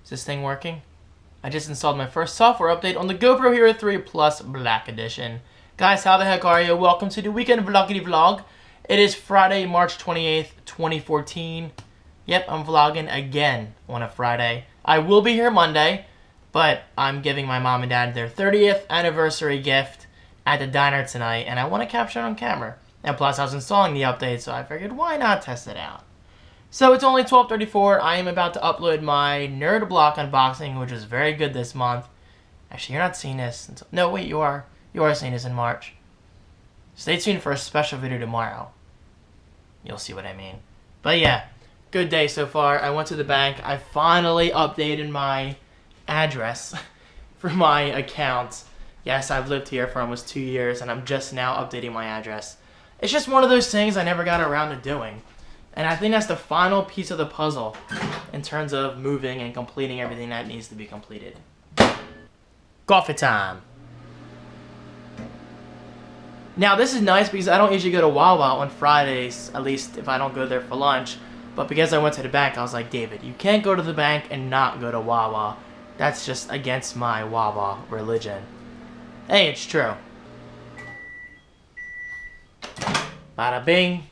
Is this thing working? I just installed my first software update on the GoPro Hero 3 Plus Black Edition. Guys, how the heck are you? Welcome to the weekend vloggity vlog. It is Friday, March 28th, 2014. Yep, I'm vlogging again on a Friday. I will be here Monday, but I'm giving my mom and dad their 30th anniversary gift at the diner tonight, and I want to capture it on camera. And plus, I was installing the update, so I figured, why not test it out? So it's only 12:34. I am about to upload my Nerd Block unboxing, which is very good this month. Actually, you're not seeing this until... No, wait, you are. You are seeing this in March. Stay tuned for a special video tomorrow. You'll see what I mean. But yeah, good day so far. I went to the bank. I finally updated my address for my account. Yes, I've lived here for almost 2 years, and I'm just now updating my address. It's just one of those things I never got around to doing. And I think that's the final piece of the puzzle in terms of moving and completing everything that needs to be completed. Coffee time. Now this is nice because I don't usually go to Wawa on Fridays, at least if I don't go there for lunch. But because I went to the bank, I was like, David, you can't go to the bank and not go to Wawa. That's just against my Wawa religion. Hey, it's true. Bada bing.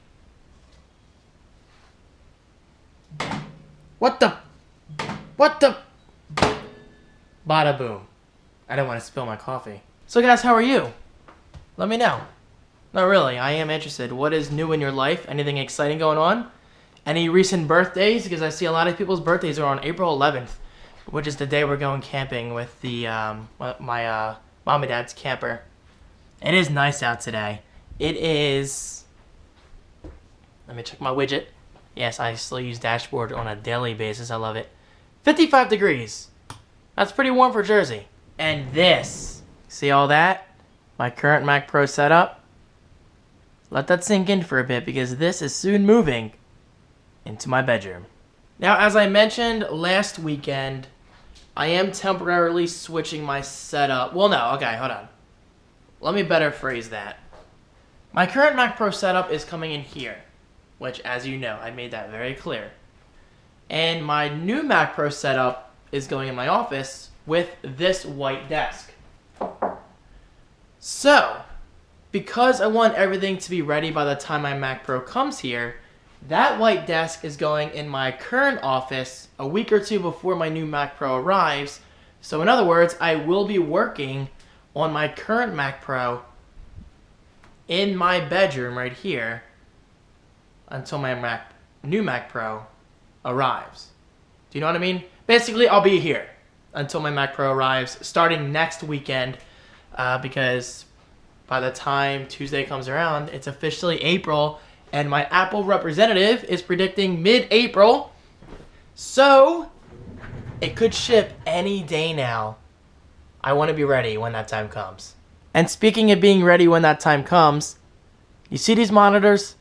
What the? Bada boom. I don't want to spill my coffee. So guys, how are you? Let me know. No, really, I am interested. What is new in your life? Anything exciting going on? Any recent birthdays? Because I see a lot of people's birthdays are on April 11th, which is the day we're going camping with the my mom and dad's camper. It is nice out today. It is... Let me check my widget. Yes, I still use dashboard on a daily basis. I love it. 55 degrees. That's pretty warm for Jersey. And this, see all that? My current Mac Pro setup. Let that sink in for a bit because this is soon moving into my bedroom. Now, as I mentioned last weekend, I am temporarily switching my setup. Well, no, okay, hold on. Let me better phrase that. My current Mac Pro setup is coming in here, which, as you know, I made that very clear. And my new Mac Pro setup is going in my office with this white desk. So, because I want everything to be ready by the time my Mac Pro comes here, that white desk is going in my current office a week or two before my new Mac Pro arrives. So in other words, I will be working on my current Mac Pro in my bedroom right here until my new Mac Pro arrives. Do you know what I mean? Basically, I'll be here until my Mac Pro arrives starting next weekend because by the time Tuesday comes around, it's officially April and my Apple representative is predicting mid-April. So, it could ship any day now. I want to be ready when that time comes. And speaking of being ready when that time comes, you see these monitors?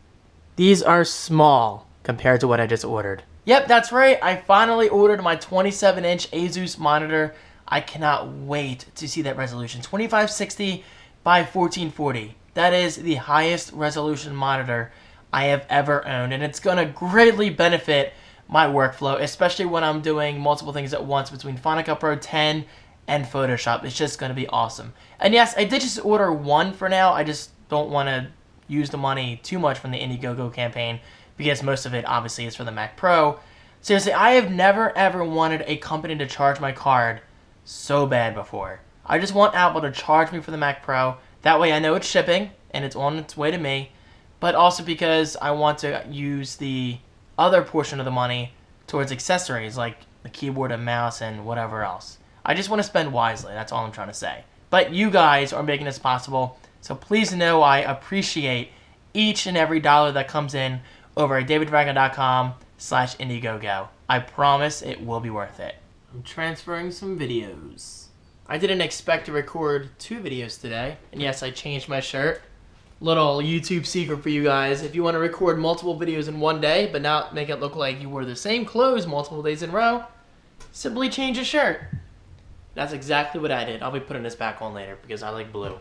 These are small compared to what I just ordered. Yep, that's right. I finally ordered my 27-inch Asus monitor. I cannot wait to see that resolution. 2560 by 1440. That is the highest resolution monitor I have ever owned, and it's going to greatly benefit my workflow, especially when I'm doing multiple things at once between Final Cut Pro 10 and Photoshop. It's just going to be awesome. And yes, I did just order one for now. I just don't want to use the money too much from the Indiegogo campaign because most of it obviously is for the Mac Pro. Seriously, I have never ever wanted a company to charge my card so bad before. I just want Apple to charge me for the Mac Pro. That way I know it's shipping and it's on its way to me. But also because I want to use the other portion of the money towards accessories like the keyboard and mouse and whatever else. I just want to spend wisely. That's all I'm trying to say. But you guys are making this possible. So please know I appreciate each and every dollar that comes in over at davidfranco.com/Indiegogo. I promise it will be worth it. I'm transferring some videos. I didn't expect to record 2 videos today. And yes, I changed my shirt. Little YouTube secret for you guys. If you want to record multiple videos in one day, but not make it look like you wore the same clothes multiple days in a row, simply change your shirt. That's exactly what I did. I'll be putting this back on later because I like blue.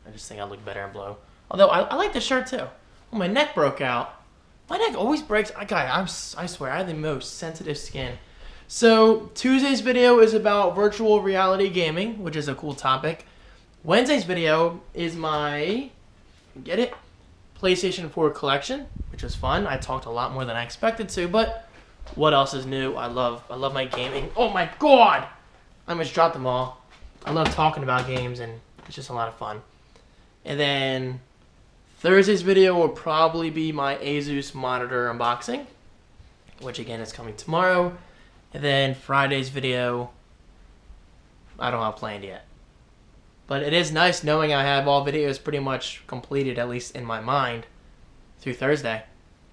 I just think I look better in blue. Although, I like the shirt too. Oh, my neck broke out. My neck always breaks. I swear, I have the most sensitive skin. So Tuesday's video is about virtual reality gaming, which is a cool topic. Wednesday's video is my, get it, PlayStation 4 collection, which was fun. I talked a lot more than I expected to, but what else is new? I love my gaming. Oh my god! I almost dropped them all. I love talking about games, and it's just a lot of fun. And then Thursday's video will probably be my Asus monitor unboxing, which again is coming tomorrow. And then Friday's video, I don't have planned yet. But it is nice knowing I have all videos pretty much completed, at least in my mind, through Thursday.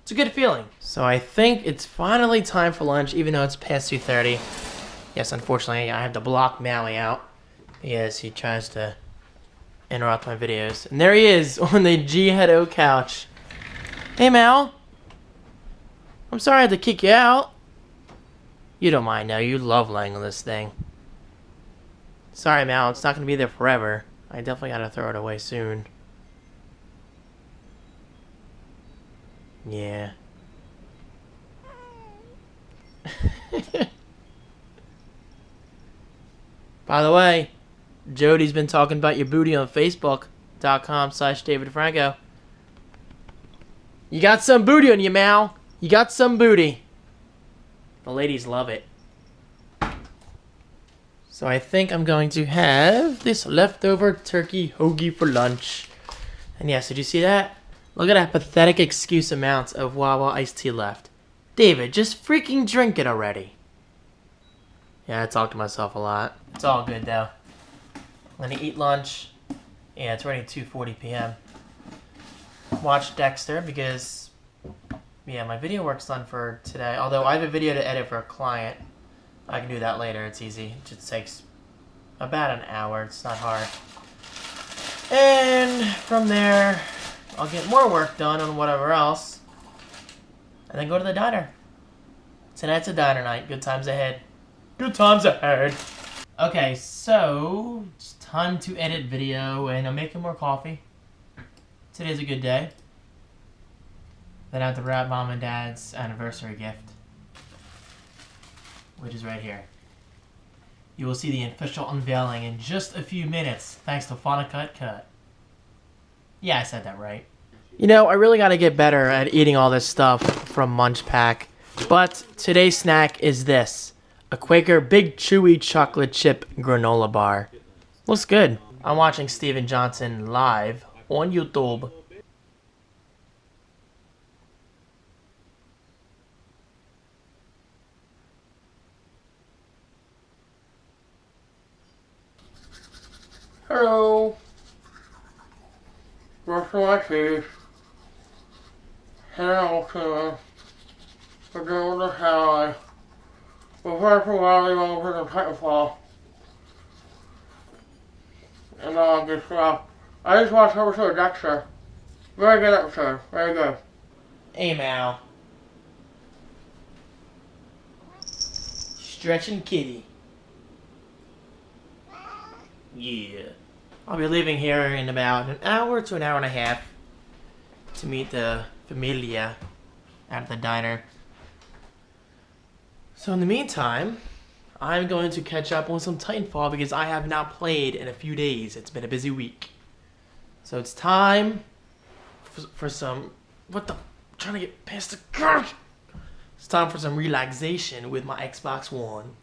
It's a good feeling. So I think it's finally time for lunch, even though it's past 2:30. Yes, unfortunately, I have to block Maui out because he tries to interrupt my videos. And there he is on the G-Head-O couch. Hey, Mal. I'm sorry I had to kick you out. You don't mind now. You love laying on this thing. Sorry, Mal. It's not going to be there forever. I definitely got to throw it away soon. Yeah. By the way, Jody's been talking about your booty on Facebook.com/DavidFranco. You got some booty on you, Mal. You got some booty. The ladies love it. So I think I'm going to have this leftover turkey hoagie for lunch. And yes, did you see that? Look at that pathetic excuse amount of Wawa iced tea left. David, just freaking drink it already. Yeah, I talk to myself a lot. It's all good though. I'm gonna eat lunch. Yeah, it's already 2:40 p.m. Watch Dexter because, yeah, my video work's done for today. Although I have a video to edit for a client. I can do that later. It's easy. It just takes about an hour. It's not hard. And from there, I'll get more work done on whatever else. And then go to the diner. Tonight's a diner night. Good times ahead. Good times ahead. Okay, so it's time to edit video, and I'm making more coffee. Today's a good day. Then I have to wrap Mom and Dad's anniversary gift, which is right here. You will see the official unveiling in just a few minutes, thanks to Final Cut. Yeah, I said that right. You know, I really gotta get better at eating all this stuff from Munch Pack, but today's snack is this. A Quaker Big Chewy Chocolate Chip Granola Bar. Looks good. I'm watching Steven Johnson live on YouTube. Hello. Brushing my teeth. Heading out to the Golden Highway. Before for a while, we went over to Titanfall. And I just watched an episode of Dexter. Very good episode. Very good. Hey, Mal. Stretching kitty. Yeah. I'll be leaving here in about an hour to an hour and a half to meet the familia at the diner. So in the meantime, I'm going to catch up on some Titanfall because I have not played in a few days. It's been a busy week. So it's time for some... What the... I'm trying to get past the car. It's time for some relaxation with my Xbox One.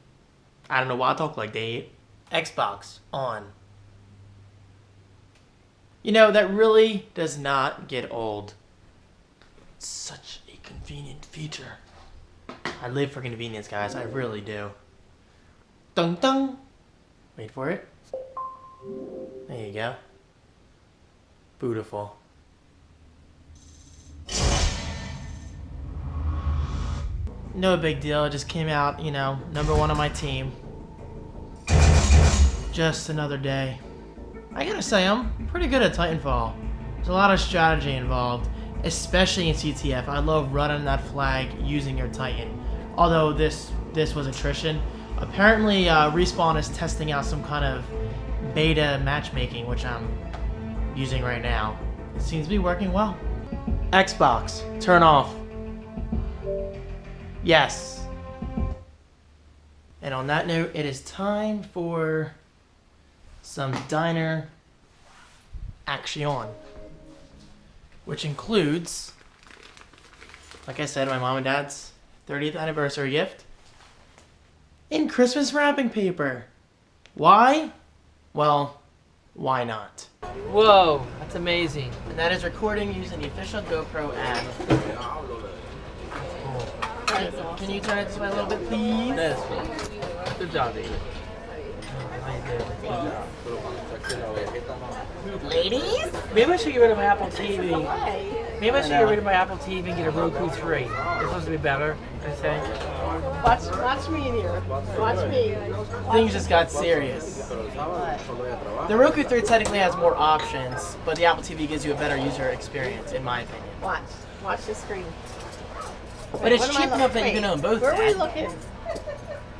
I don't know why I talk like that. Xbox on. You know, that really does not get old. It's such a convenient feature. I live for convenience, guys. I really do. Dun dun. Wait for it. There you go. Beautiful. No big deal. It just came out, you know, #1 on my team. Just another day. I gotta say, I'm pretty good at Titanfall. There's a lot of strategy involved, especially in CTF. I love running that flag using your Titan. Although this was attrition. Apparently, Respawn is testing out some kind of beta matchmaking, which I'm using right now. It seems to be working well. Xbox, turn off. Yes. And on that note, it is time for some diner action, which includes, like I said, my mom and dad's 30th anniversary gift in Christmas wrapping paper. Why? Well, why not? Whoa, that's amazing. And that is recording using the official GoPro app. Can you turn it this way a little bit, please? This one. Good job, David. Ladies? Maybe I should get rid of my Apple TV. Maybe I should get rid of my Apple TV and get a Roku 3. It's supposed to be better, I say. Watch me in here. Watch me. Things just got serious. The Roku 3 technically has more options, but the Apple TV gives you a better user experience, in my opinion. Watch the screen. But it's cheap enough that you can own both. Where are we looking?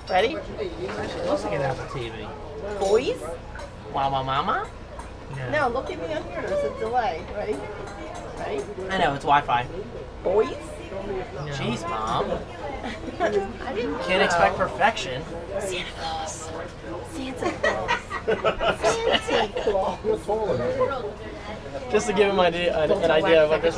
Ready? It looks like an Apple TV. Boys? Wow, mama? Yeah. No, look at me on here. There's a delay. Ready? Ready? I know, it's Wi-Fi. Boys? No. Jeez, Mom. I didn't Can't expect perfection. Santa Claus. Santa Claus. Santa Claus. Just to give him an idea of what this...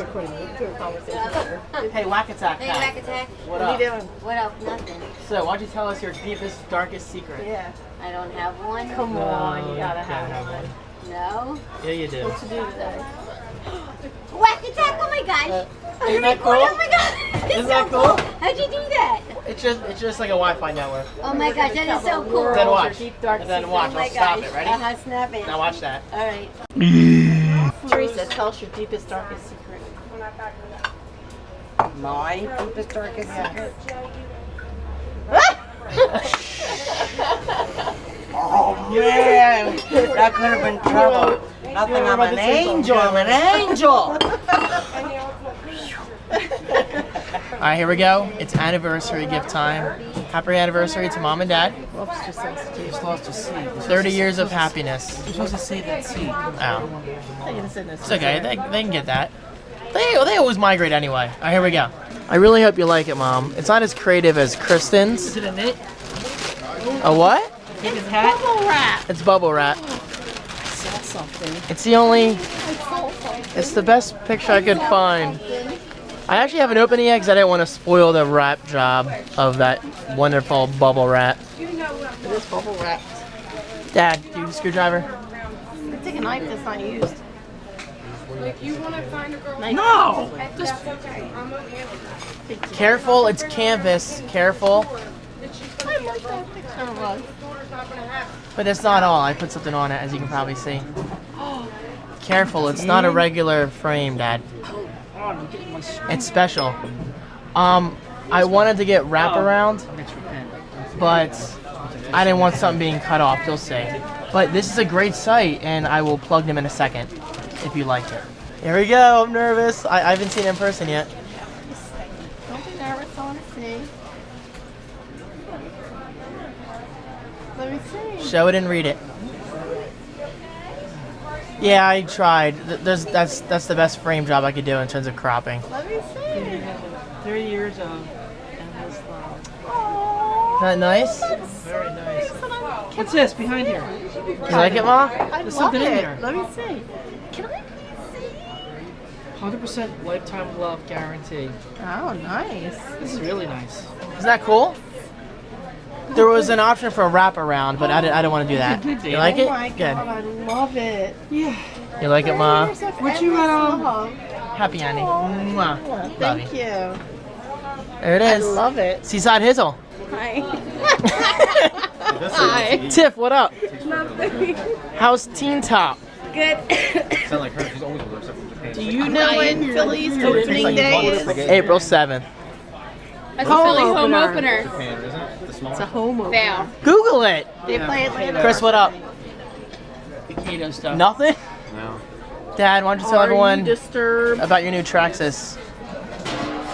Hey, Whack Attack. Hey, Whack Attack. What What are up? you doing? What up? Nothing. So, why'd you tell us your deepest, darkest secret? Yeah. I don't have one. Come No, on, you gotta can't have have one. No. Yeah, you do. What you do today? Whack Attack! Oh my gosh! Isn't that cool? Oh my god! Isn't that cool? How'd you do that? It's just like a Wi-Fi network. Oh my gosh, that is so cool. Then watch. Deep, dark And then secret. watch. Oh my I'll stop gosh. it. Ready? Snap it. Now watch that. All right. Teresa, tell us your deepest, darkest secret. My deepest, darkest secret. Oh man, that could have been trouble. Nothing, I'm an angel, I'm an angel. Alright, here we go. It's anniversary gift time. Happy anniversary to Mom and Dad. Whoops, just sensitive. Just lost a seat. 30 years of happiness. You're supposed to save that seat. Oh. I'm gonna send this. It's okay. They can get that. They always migrate anyway. Alright, here we go. I really hope you like it, Mom. It's not as creative as Kristen's. Is it a knit? A what? Knit his hat? Bubble wrap. It's bubble wrap. Saw something. It's the only... It's the best picture I could find. I actually haven't opened it yet because I didn't want to spoil the wrap job of that wonderful bubble wrap. It is bubble wrapped. Dad, do you have a screwdriver? Take a knife that's not used. No! Careful, it's canvas. Careful. I like that picture. But it's not all. I put something on it, as you can probably see. Careful, it's not a regular frame, Dad. It's special. I wanted to get wraparound, but I didn't want something being cut off. You'll see. But this is a great site, and I will plug them in a second if you like it. Here we go. I'm nervous. I haven't seen it in person yet. Don't be nervous. I want to see. Let me see. Show it and read it. Yeah, I tried. That's the best frame job I could do in terms of cropping. Let me see. 30 years of endless love. Isn't that nice? Very nice. What's this behind here? You like it, Ma? I There's love something in it. there. Let me see. Can I see? 100% lifetime love guarantee. Oh, nice. This is really nice. Isn't that cool? There was an option for a wraparound, but I didn't want to do that. You like Oh it? my Good. God, I love it. Yeah. You like it, Ma? What you got on? Happy Annie. Mwah. Love Thank you. you. There it I is. love it. Seaside Hizzle. Hi. Hi. Tiff, what up? Nothing. How's Teen Top? Good. Sound like her. She's always with her except for Japan. Do you know when Philly's opening day is? April 7th. That's a Philly home opener. Japan, isn't it? The small It's a home opener. Fail. Google it. They play Atlanta. Chris, what up? Keto stuff. Nothing? No. Dad, why don't you tell Are you everyone disturbed? about your new Traxxas?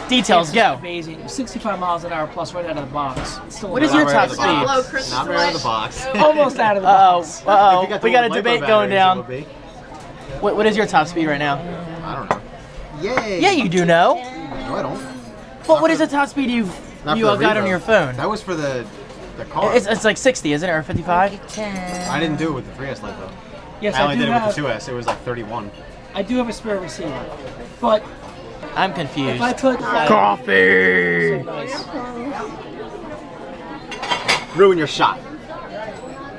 Details, It's go. amazing. 65 miles an hour plus right out of the box. It's still What is your top Hello, speed? Chris. Not right out of the box. Almost out of the Uh-oh, box. uh-oh. We got a debate going down. What is your top speed right now? I don't know. Yay! Yeah, you do know. No, I don't. What is the top speed you Not you for all the got on Revo. your phone? That was for the The car. It's like 60, isn't it, or 55? I didn't do it with the 3S Lite though. Yes, I only do did it have, with the 2S. It was like 31. I do have a spare receiver, but I'm if confused. I put Coffee! so nice. Ruin your shot.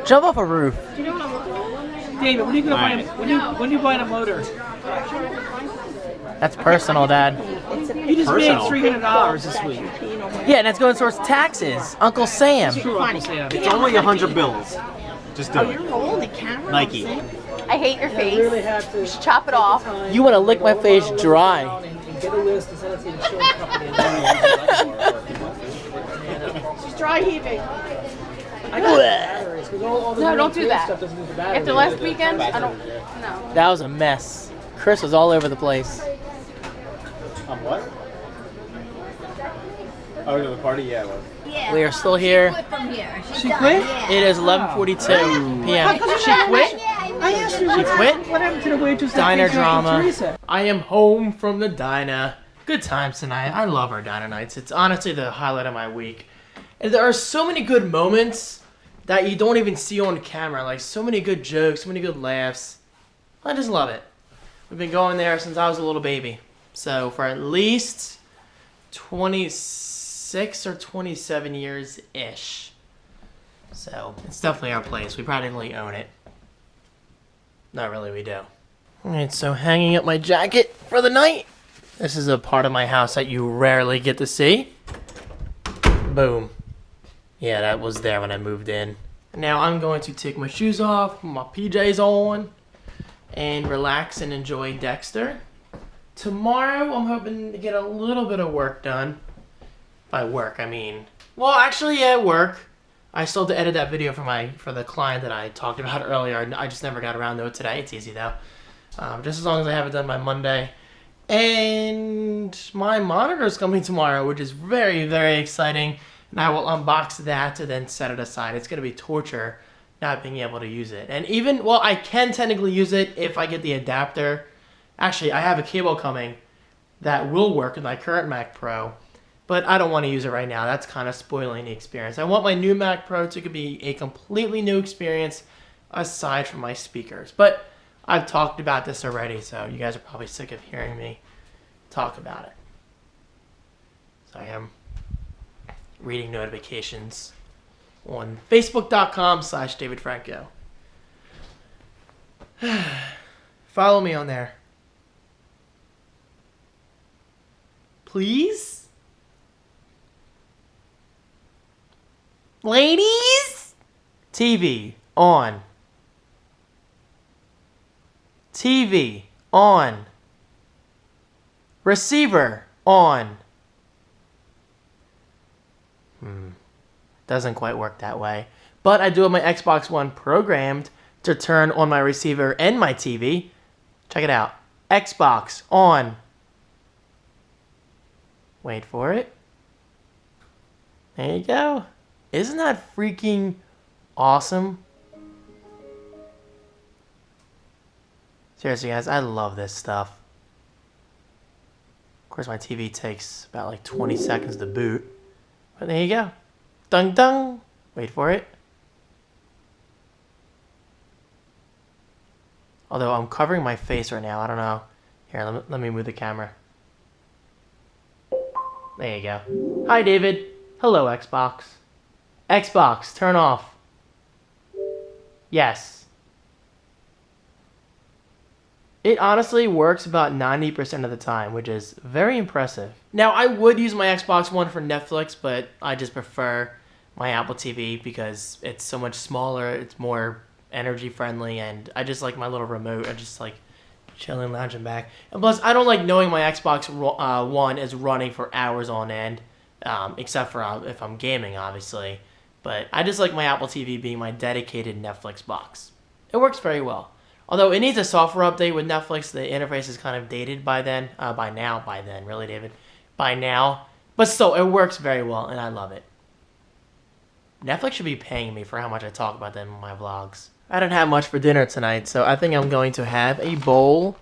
Jump off a roof. David, when are you gonna buy? Alright. When you buying a motor? That's personal, Dad. You just Personal. made $300 this week. Yeah, and that's going towards taxes. Uncle Sam. True, Uncle Sam. It's only 100 bills. Just do it. Hold the camera. Nike. I hate your I face. really have to Just chop it off. You want to lick my face dry. And get a list and send it to the insurance company. She's dry heaving. I got batteries, 'cause all the No, don't do green that. stuff doesn't use the battery. After last weekend, I don't. No. That was a mess. Chris was all over the place. On what? Oh, to the party? Yeah, it was. Yeah. We are still here. Quit from here. She's She done, quit? Yeah. It is 11:42 p.m. She quit? I asked her She quit? what happened to the waitress that Diner takes her to drama. Teresa? I am home from the diner. Good times tonight. I love our diner nights. It's honestly the highlight of my week. And there are so many good moments that you don't even see on camera. Like so many good jokes, so many good laughs. I just love it. We've been going there since I was a little baby. So for at least 26 or 27 years-ish. So it's definitely our place. We practically own it. Not really, we do. Alright, so hanging up my jacket for the night. This is a part of my house that you rarely get to see. Boom. Yeah, that was there when I moved in. Now I'm going to take my shoes off, put my PJs on, and relax and enjoy Dexter. Tomorrow I'm hoping to get a little bit of work done. By work, I mean... Well, actually, yeah, work. I still have to edit that video for the client that I talked about earlier. I just never got around to it today. It's easy though. Just as long as I have it done by Monday. And my monitor is coming tomorrow, which is very, very exciting. And I will unbox that and then set it aside. It's going to be torture not being able to use it. And even, well, I can technically use it if I get the adapter. Actually, I have a cable coming that will work with my current Mac Pro. But I don't want to use it right now. That's kind of spoiling the experience. I want my new Mac Pro to be a completely new experience aside from my speakers. But I've talked about this already, so you guys are probably sick of hearing me talk about it. So I am reading notifications on facebook.com/DavidFranco. Follow me on there. Please? Ladies? TV on. TV on. Receiver on. Doesn't quite work that way. But I do have my Xbox One programmed to turn on my receiver and my TV. Check it out. Xbox on. Wait for it. There you go. Isn't that freaking awesome? Seriously, guys, I love this stuff. Of course, my TV takes about like 20 seconds to boot. But there you go. Dung dung. Wait for it. Although I'm covering my face right now, I don't know. Here, let me move the camera. There you go. Hi, David. Hello, Xbox. Xbox, turn off. Yes. It honestly works about 90% of the time, which is very impressive. Now, I would use my Xbox One for Netflix, but I just prefer my Apple TV because it's so much smaller, it's more energy friendly, and I just like my little remote. I just like chilling, lounging back. And plus, I don't like knowing my Xbox One is running for hours on end, except for if I'm gaming, obviously. But I just like my Apple TV being my dedicated Netflix box. It works very well. Although it needs a software update with Netflix, the interface is kind of dated by then. By then, really, David. By now. But still, it works very well, and I love it. Netflix should be paying me for how much I talk about them in my vlogs. I didn't have much for dinner tonight, so I think I'm going to have a bowl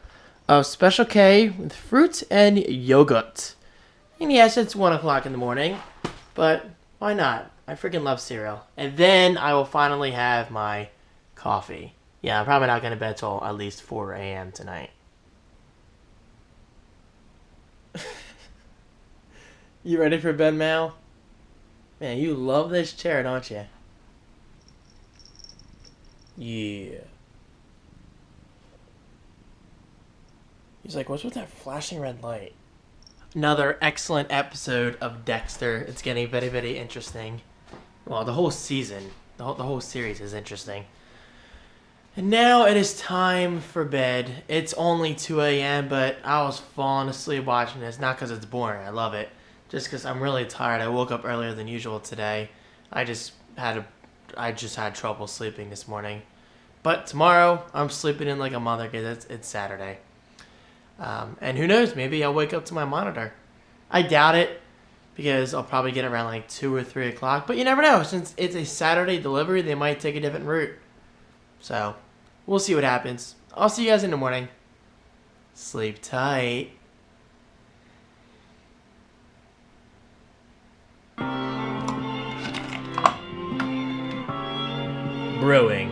of Special K with fruit and yogurt. And yes, it's 1 o'clock in the morning, but Why not? I freaking love cereal. And then I will finally have my coffee. Yeah, I'm probably not going to bed till at least 4 a.m. tonight. You ready for bed, Mal? Man, you love this chair, don't you? Yeah. He's like, what's with that flashing red light? Another excellent episode of Dexter. It's getting very, very interesting. Well, the whole season, the whole series is interesting. And now it is time for bed. It's only 2 a.m., but I was falling asleep watching this. Not because it's boring. I love it. Just because I'm really tired. I woke up earlier than usual today. I just had trouble sleeping this morning. But tomorrow, I'm sleeping in like a mother because it's Saturday. And who knows, maybe I'll wake up to my monitor. I doubt it, because I'll probably get around like 2 or 3 o'clock. But you never know, since it's a Saturday delivery, they might take a different route. So, we'll see what happens. I'll see you guys in the morning. Sleep tight. Brewing.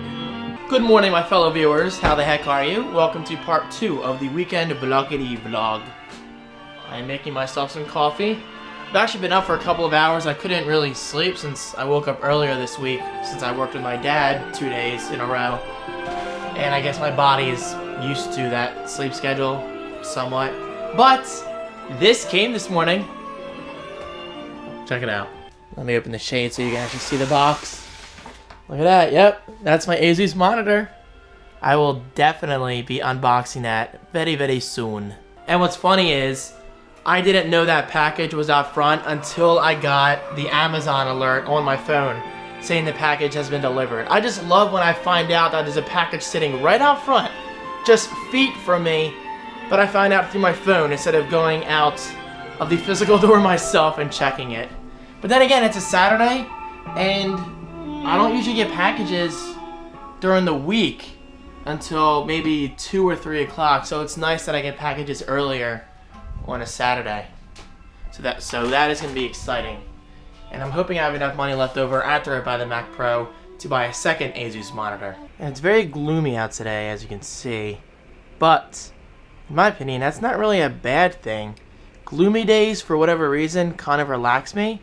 Good morning, my fellow viewers. How the heck are you? Welcome to part 2 of the weekend vloggity vlog. I'm making myself some coffee. I've actually been up for a couple of hours. I couldn't really sleep since I woke up earlier this week, since I worked with my dad 2 days in a row. And I guess my body is used to that sleep schedule somewhat. But this came this morning. Check it out. Let me open the shade so you can actually see the box. Look at that. Yep, that's my Asus monitor. I will definitely be unboxing that very, very soon. And what's funny is, I didn't know that package was out front until I got the Amazon alert on my phone saying the package has been delivered. I just love when I find out that there's a package sitting right out front, just feet from me, but I find out through my phone instead of going out of the physical door myself and checking it. But then again, it's a Saturday, and I don't usually get packages during the week until maybe 2 or 3 o'clock, so it's nice that I get packages earlier on a Saturday. So that is going to be exciting. And I'm hoping I have enough money left over after I buy the Mac Pro to buy a second Asus monitor. And it's very gloomy out today, as you can see. But, in my opinion, that's not really a bad thing. Gloomy days, for whatever reason, kind of relax me.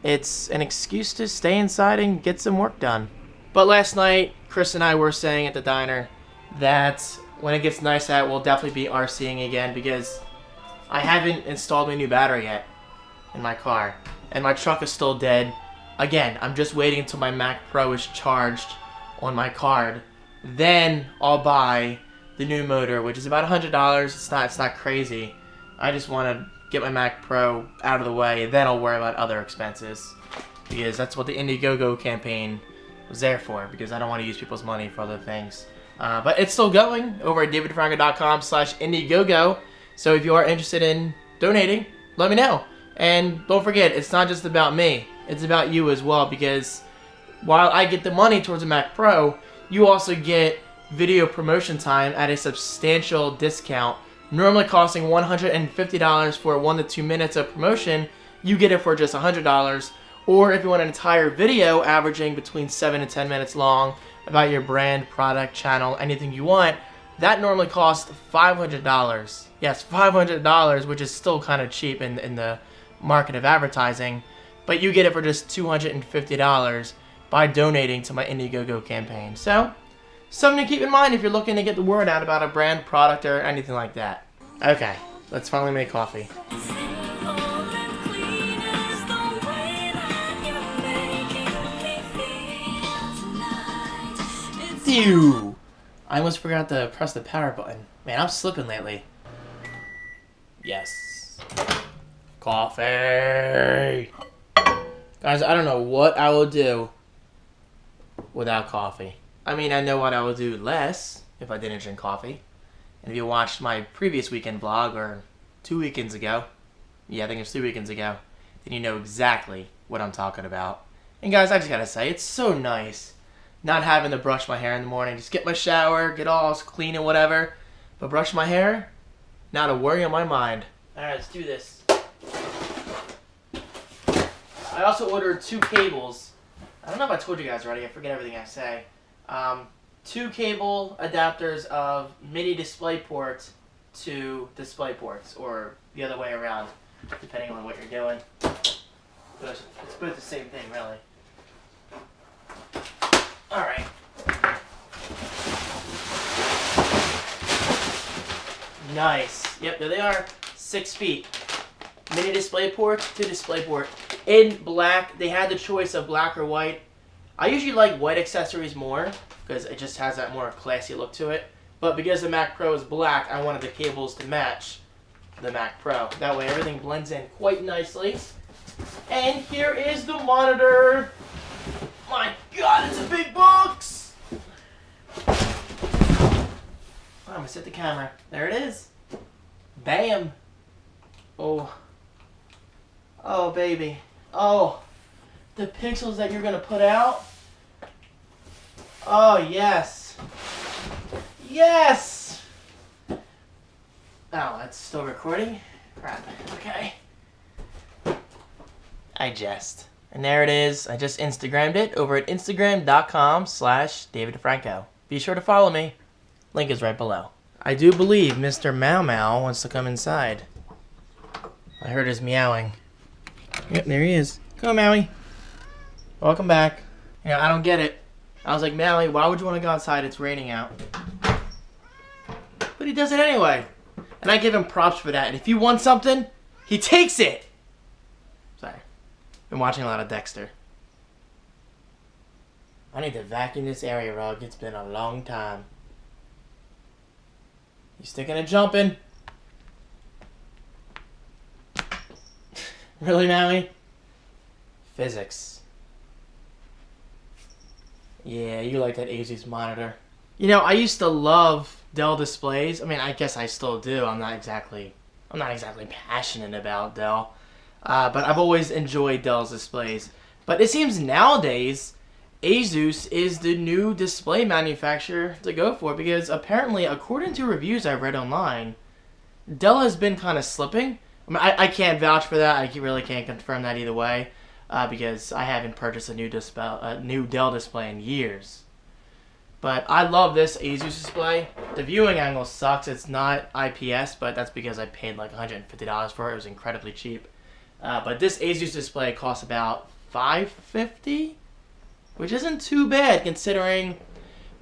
It's an excuse to stay inside and get some work done. But last night, Chris and I were saying at the diner that when it gets nice out, we'll definitely be RCing again, because I haven't installed my new battery yet in my car. And my truck is still dead. Again, I'm just waiting until my Mac Pro is charged on my card. Then I'll buy the new motor, which is about $100. It's not crazy. I just want to get my Mac Pro out of the way, and then I'll worry about other expenses. Because that's what the Indiegogo campaign was there for, because I don't want to use people's money for other things. But it's still going over at davidfranco.com/Indiegogo. So if you are interested in donating, let me know. And don't forget, it's not just about me. It's about you as well, because while I get the money towards a Mac Pro, you also get video promotion time at a substantial discount. Normally costing $150 for 1 to 2 minutes of promotion, you get it for just $100. Or if you want an entire video averaging between 7 and 10 minutes long about your brand, product, channel, anything you want, that normally costs $500. Yes, $500, which is still kind of cheap in the market of advertising, but you get it for just $250 by donating to my Indiegogo campaign. So, something to keep in mind if you're looking to get the word out about a brand, product, or anything like that. Okay, let's finally make coffee. Phew! I almost forgot to press the power button. Man, I'm slipping lately. Yes. Coffee! Guys, I don't know what I will do without coffee. I mean, I know what I would do less if I didn't drink coffee. And if you watched my previous weekend vlog, or 2 weekends ago, yeah, I think it was 2 weekends ago, then you know exactly what I'm talking about. And guys, I just gotta say, it's so nice not having to brush my hair in the morning. Just get my shower, get all clean and whatever, but brush my hair, not a worry on my mind. Alright, let's do this. I also ordered 2 cables. I don't know if I told you guys already. I forget everything I say. 2 cable adapters of mini DisplayPort to DisplayPorts, or the other way around, depending on what you're doing. But it's both the same thing, really. All right. Nice. Yep, there they are. 6 feet. Mini DisplayPort to DisplayPort. In black. They had the choice of black or white. I usually like white accessories more because it just has that more classy look to it. But because the Mac Pro is black, I wanted the cables to match the Mac Pro. That way everything blends in quite nicely. And here is the monitor. My God, it's a big box! I'm gonna set the camera. There it is. Bam! Oh. Oh, baby. Oh. The pixels that you're gonna put out. Oh, yes. Yes! Oh, that's still recording? Crap. Okay. I jest. And there it is. I just Instagrammed it over at instagram.com/DavidFranco. Be sure to follow me. Link is right below. I do believe Mr. Meow Meow wants to come inside. I heard his meowing. Yep, there he is. Come on, Maui. Welcome back. You know, I don't get it. I was like, Maui, why would you want to go outside? It's raining out. But he does it anyway. And I give him props for that. And if you want something, he takes it. Sorry. Been watching a lot of Dexter. I need to vacuum this area rug. It's been a long time. You sticking and jumping? Really, Maui? Physics. Yeah, you like that Asus monitor. You know, I used to love Dell displays. I mean, I guess I still do. I'm not exactly passionate about Dell. But I've always enjoyed Dell's displays. But it seems nowadays, Asus is the new display manufacturer to go for, because apparently, according to reviews I've read online, Dell has been kind of slipping. I mean, I can't vouch for that. I really can't confirm that either way, because I haven't purchased a new Dell display in years. But I love this Asus display. The viewing angle sucks. It's not IPS, but that's because I paid like $150 for it. It was incredibly cheap. But this Asus display costs about $550, which isn't too bad considering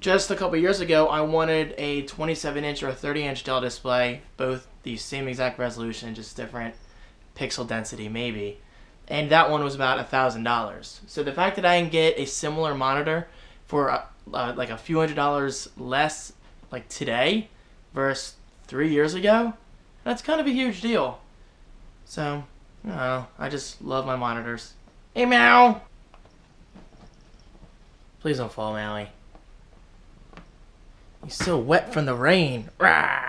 just a couple years ago I wanted a 27-inch or a 30-inch Dell display, both the same exact resolution, just different pixel density maybe, and that one was about $1,000. So the fact that I can get a similar monitor for like a few $100s less like today versus 3 years ago, that's kind of a huge deal. So, I don't know, I just love my monitors. Hey, Meow! Please don't fall, Maui. He's so wet from the rain. Rah!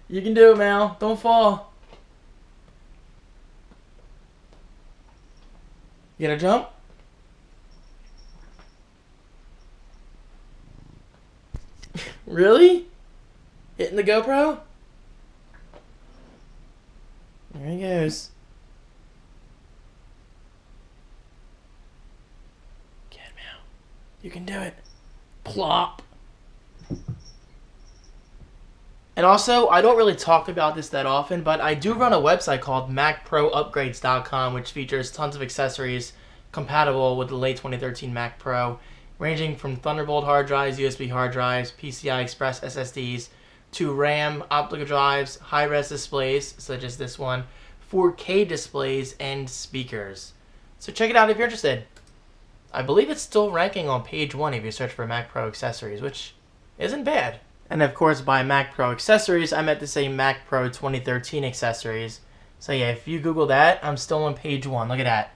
You can do it, Mal. Don't fall. You gonna jump? Really? Hitting the GoPro? There he goes. Get him out. You can do it. Plop. And also, I don't really talk about this that often, but I do run a website called MacProUpgrades.com, which features tons of accessories compatible with the late 2013 Mac Pro, ranging from Thunderbolt hard drives, USB hard drives, PCI Express SSDs, to RAM, optical drives, high-res displays, such as this one, 4K displays, and speakers. So check it out if you're interested. I believe it's still ranking on page 1 if you search for Mac Pro accessories, which isn't bad. And of course, by Mac Pro accessories, I meant to say Mac Pro 2013 accessories. So yeah, if you Google that, I'm still on page 1. Look at that.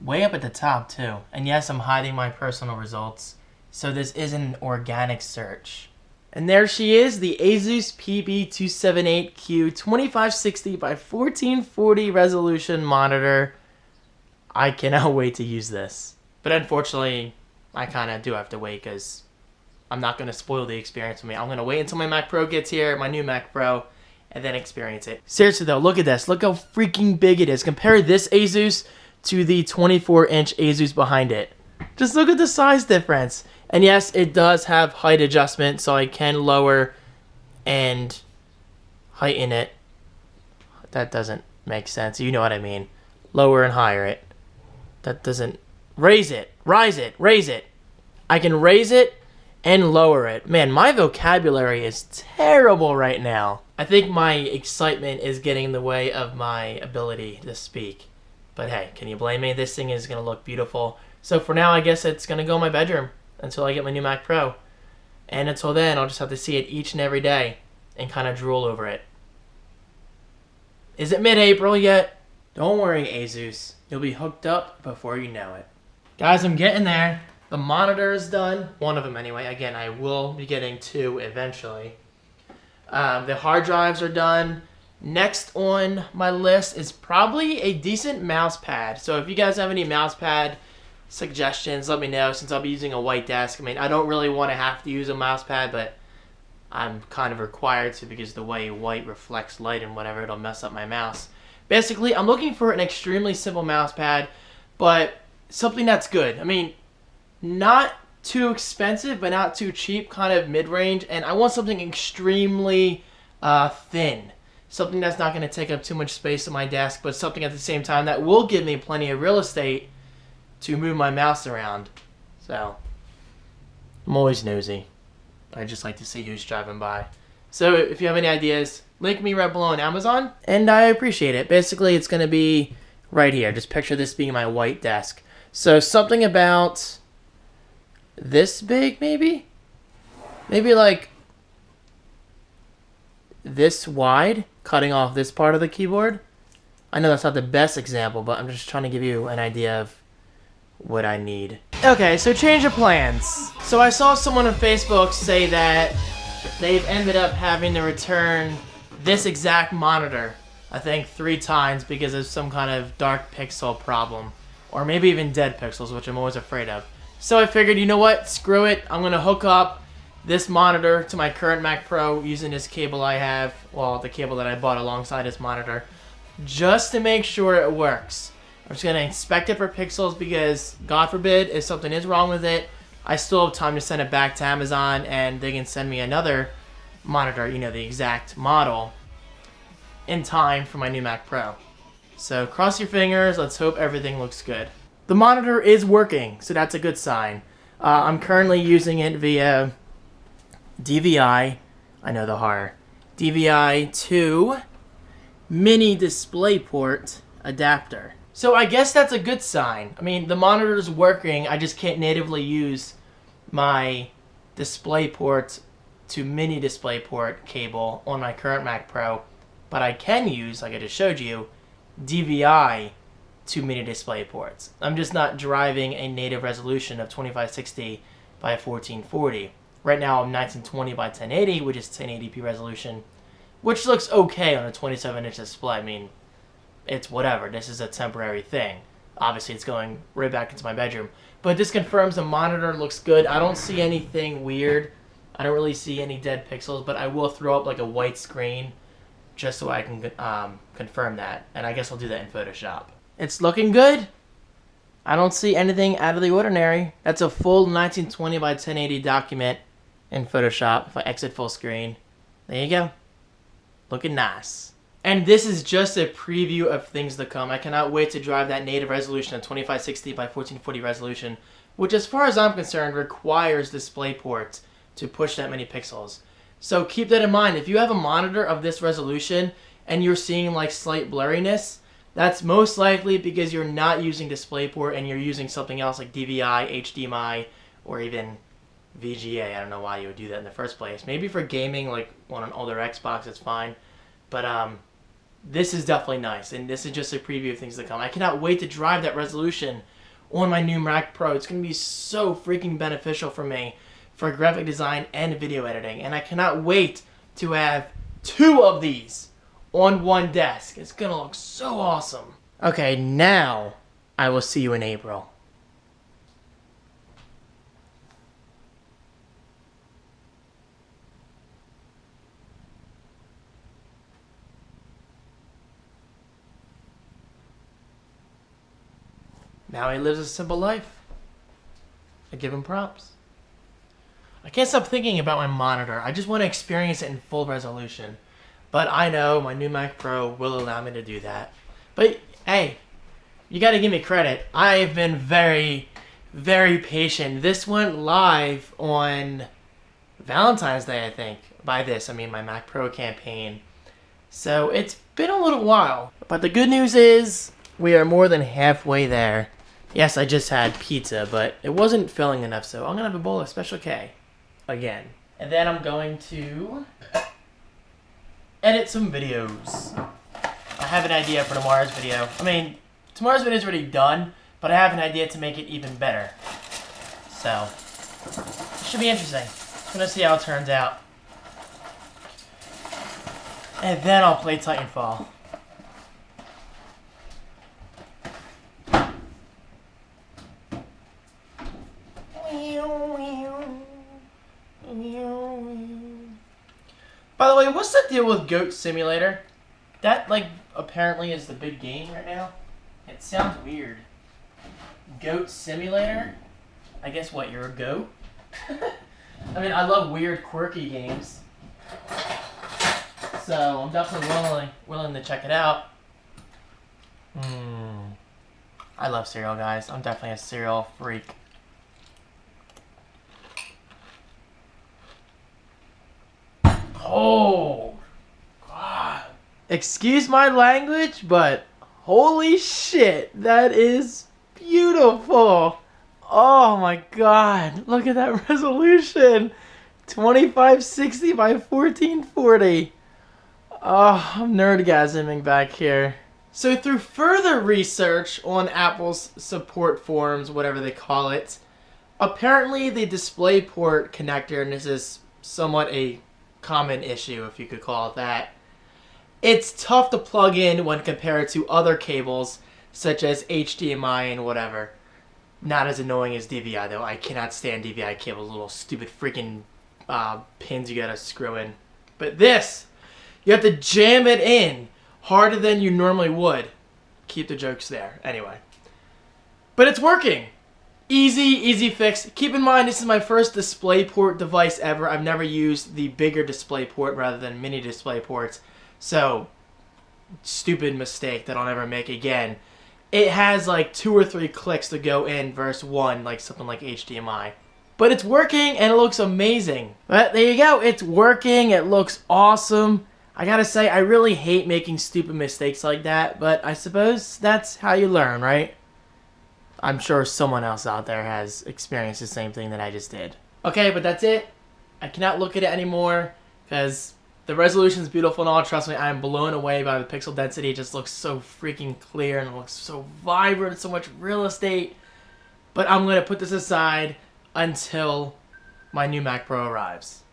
Way up at the top, too. And yes, I'm hiding my personal results, so this isn't an organic search. And there she is, the Asus PB278Q 2560 by 1440 resolution monitor. I cannot wait to use this. But unfortunately, I kind of do have to wait because I'm not going to spoil the experience for me. I'm going to wait until my Mac Pro gets here, my new Mac Pro, and then experience it. Seriously though, look at this. Look how freaking big it is. Compare this Asus to the 24-inch Asus behind it. Just look at the size difference. And yes, it does have height adjustment, so I can lower and heighten it. That doesn't make sense. You know what I mean. Lower and higher it. That doesn't... Raise it. Rise it. Raise it. I can raise it and lower it. Man, my vocabulary is terrible right now. I think my excitement is getting in the way of my ability to speak. But hey, can you blame me? This thing is going to look beautiful. So for now, I guess it's going to go in my bedroom until I get my new Mac Pro. And until then, I'll just have to see it each and every day and kind of drool over it. Is it mid-April yet? Don't worry, Asus. You'll be hooked up before you know it. Guys, I'm getting there. The monitor is done. One of them anyway. Again, I will be getting 2 eventually. The hard drives are done. Next on my list is probably a decent mouse pad. So if you guys have any mouse pad suggestions, let me know, since I'll be using a white desk. I mean, I don't really want to have to use a mouse pad, but I'm kind of required to because the way white reflects light and whatever, it'll mess up my mouse. Basically, I'm looking for an extremely simple mouse pad, but something that's good. I mean, not too expensive, but not too cheap, kind of mid-range, and I want something extremely thin. Something that's not going to take up too much space on my desk, but something at the same time that will give me plenty of real estate to move my mouse around. So, I'm always nosy. I just like to see who's driving by. So if you have any ideas, link me right below on Amazon, and I appreciate it. Basically, it's going to be right here. Just picture this being my white desk. So something about this big, maybe? Maybe like this wide, cutting off this part of the keyboard. I know that's not the best example, but I'm just trying to give you an idea of what I need. Okay, so change of plans. So I saw someone on Facebook say that they've ended up having to return this exact monitor, I think 3 times because of some kind of dark pixel problem. Or maybe even dead pixels, which I'm always afraid of. So I figured, you know what, screw it. I'm going to hook up this monitor to my current Mac Pro using this cable I have, well, the cable that I bought alongside this monitor, just to make sure it works. I'm just going to inspect it for pixels because, God forbid, if something is wrong with it, I still have time to send it back to Amazon and they can send me another monitor, you know, the exact model, in time for my new Mac Pro. So cross your fingers, let's hope everything looks good. The monitor is working, so that's a good sign. I'm currently using it via DVI, I know the horror, DVI to mini DisplayPort adapter. So I guess that's a good sign. I mean, the monitor is working, I just can't natively use my DisplayPort to mini DisplayPort cable on my current Mac Pro, but I can use, like I just showed you, DVI to mini DisplayPorts. I'm just not driving a native resolution of 2560 by 1440. Right now I'm 1920 by 1080, which is 1080p resolution, which looks okay on a 27-inch display. I mean, it's whatever. This is a temporary thing. Obviously, it's going right back into my bedroom. But this confirms the monitor looks good. I don't see anything weird. I don't really see any dead pixels, but I will throw up like a white screen just so I can confirm that. And I guess I'll do that in Photoshop. It's looking good. I don't see anything out of the ordinary. That's a full 1920 by 1080 document in Photoshop. If I exit full screen, there you go. Looking nice. And this is just a preview of things to come. I cannot wait to drive that native resolution of 2560 by 1440 resolution, which as far as I'm concerned requires DisplayPort to push that many pixels. So keep that in mind. If you have a monitor of this resolution and you're seeing like slight blurriness, that's most likely because you're not using DisplayPort and you're using something else like DVI, HDMI, or even VGA. I don't know why you would do that in the first place. Maybe for gaming, like on an older Xbox, it's fine. But this is definitely nice, and this is just a preview of things to come. I cannot wait to drive that resolution on my new Mac Pro. It's going to be so freaking beneficial for me for graphic design and video editing, and I cannot wait to have 2 of these on one desk. It's going to look so awesome. Okay, now I will see you in April. Now he lives a simple life. I give him props. I can't stop thinking about my monitor. I just want to experience it in full resolution. But I know my new Mac Pro will allow me to do that. But hey, you gotta give me credit. I have been very, very patient. This went live on Valentine's Day, I think. By this, I mean my Mac Pro campaign. So it's been a little while. But the good news is we are more than halfway there. Yes, I just had pizza, but it wasn't filling enough, so I'm gonna have a bowl of Special K again. And then I'm going to edit some videos. I have an idea for tomorrow's video. I mean, tomorrow's video is already done, but I have an idea to make it even better. So, it should be interesting. I'm gonna see how it turns out. And then I'll play Titanfall. By the way, what's the deal with Goat Simulator? That, like, apparently is the big game right now. It sounds weird. Goat Simulator? I guess what, you're a goat? I mean, I love weird, quirky games. So, I'm definitely willing to check it out. I love cereal, guys. I'm definitely a cereal freak. Oh, God. Excuse my language, but holy shit, that is beautiful. Oh my God, look at that resolution. 2560 by 1440. Oh, I'm nerdgasming back here. So through further research on Apple's support forums, whatever they call it, apparently the DisplayPort connector, and this is somewhat a common issue, if you could call it that, it's tough to plug in when compared to other cables, such as HDMI and whatever. Not as annoying as DVI, though. I cannot stand DVI cables, little stupid freaking pins you gotta screw in. But this, you have to jam it in harder than you normally would. Keep the jokes there. Anyway. But it's working. Easy fix. Keep in mind, this is my first DisplayPort device ever. I've never used the bigger DisplayPort rather than mini DisplayPorts. So, stupid mistake that I'll never make again. It has like 2 or 3 clicks to go in versus 1, like something like HDMI. But it's working and it looks amazing. But there you go. It's working. It looks awesome. I gotta say, I really hate making stupid mistakes like that, but I suppose that's how you learn, right? I'm sure someone else out there has experienced the same thing that I just did. Okay, but that's it. I cannot look at it anymore because the resolution is beautiful and all. Trust me, I am blown away by the pixel density. It just looks so freaking clear and it looks so vibrant, so much real estate. But I'm going to put this aside until my new Mac Pro arrives.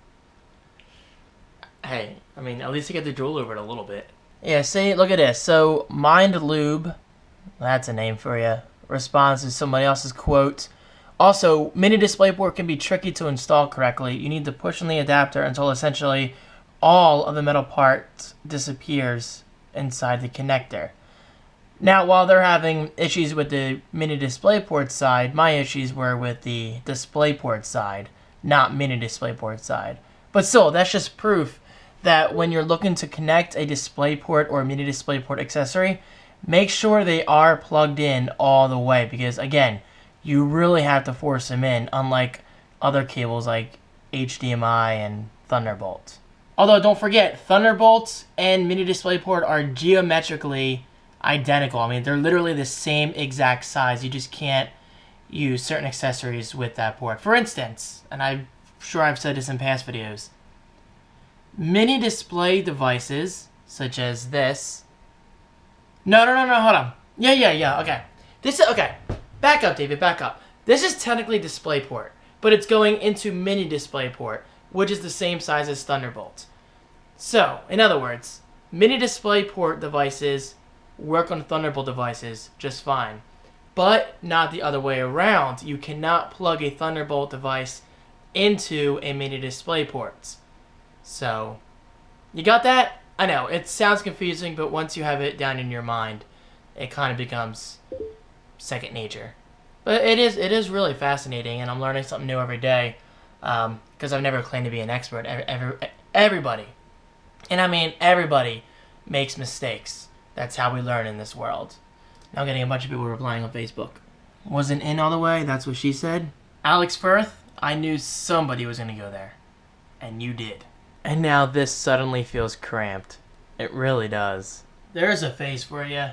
Hey, I mean, at least I get to drool over it a little bit. Yeah, see, look at this. So, Mind Lube, that's a name for you, responds to somebody else's quote. Also, mini DisplayPort can be tricky to install correctly. You need to push on the adapter until essentially all of the metal part disappears inside the connector. Now, while they're having issues with the mini DisplayPort side, my issues were with the DisplayPort side, not mini DisplayPort side. But still, that's just proof that when you're looking to connect a DisplayPort or a mini DisplayPort accessory, make sure they are plugged in all the way, because again, you really have to force them in, unlike other cables like HDMI and Thunderbolt. Although don't forget, Thunderbolt and mini DisplayPort are geometrically identical. I mean, they're literally the same exact size. You just can't use certain accessories with that port. For instance, and I'm sure I've said this in past videos, mini display devices such as this. No, hold on. Yeah, okay. This is, okay. Back up, David, back up. This is technically DisplayPort, but it's going into mini DisplayPort, which is the same size as Thunderbolt. So, in other words, mini DisplayPort devices work on Thunderbolt devices just fine, but not the other way around. You cannot plug a Thunderbolt device into a mini DisplayPort. So, you got that? I know, it sounds confusing, but once you have it down in your mind, it kind of becomes second nature. But it is really fascinating, and I'm learning something new every day. Because I've never claimed to be an expert. Everybody, and I mean everybody, makes mistakes. That's how we learn in this world. Now I'm getting a bunch of people replying on Facebook. Wasn't in all the way, that's what she said. Alex Firth, I knew somebody was going to go there. And you did. And now this suddenly feels cramped. It really does. There's a face for you.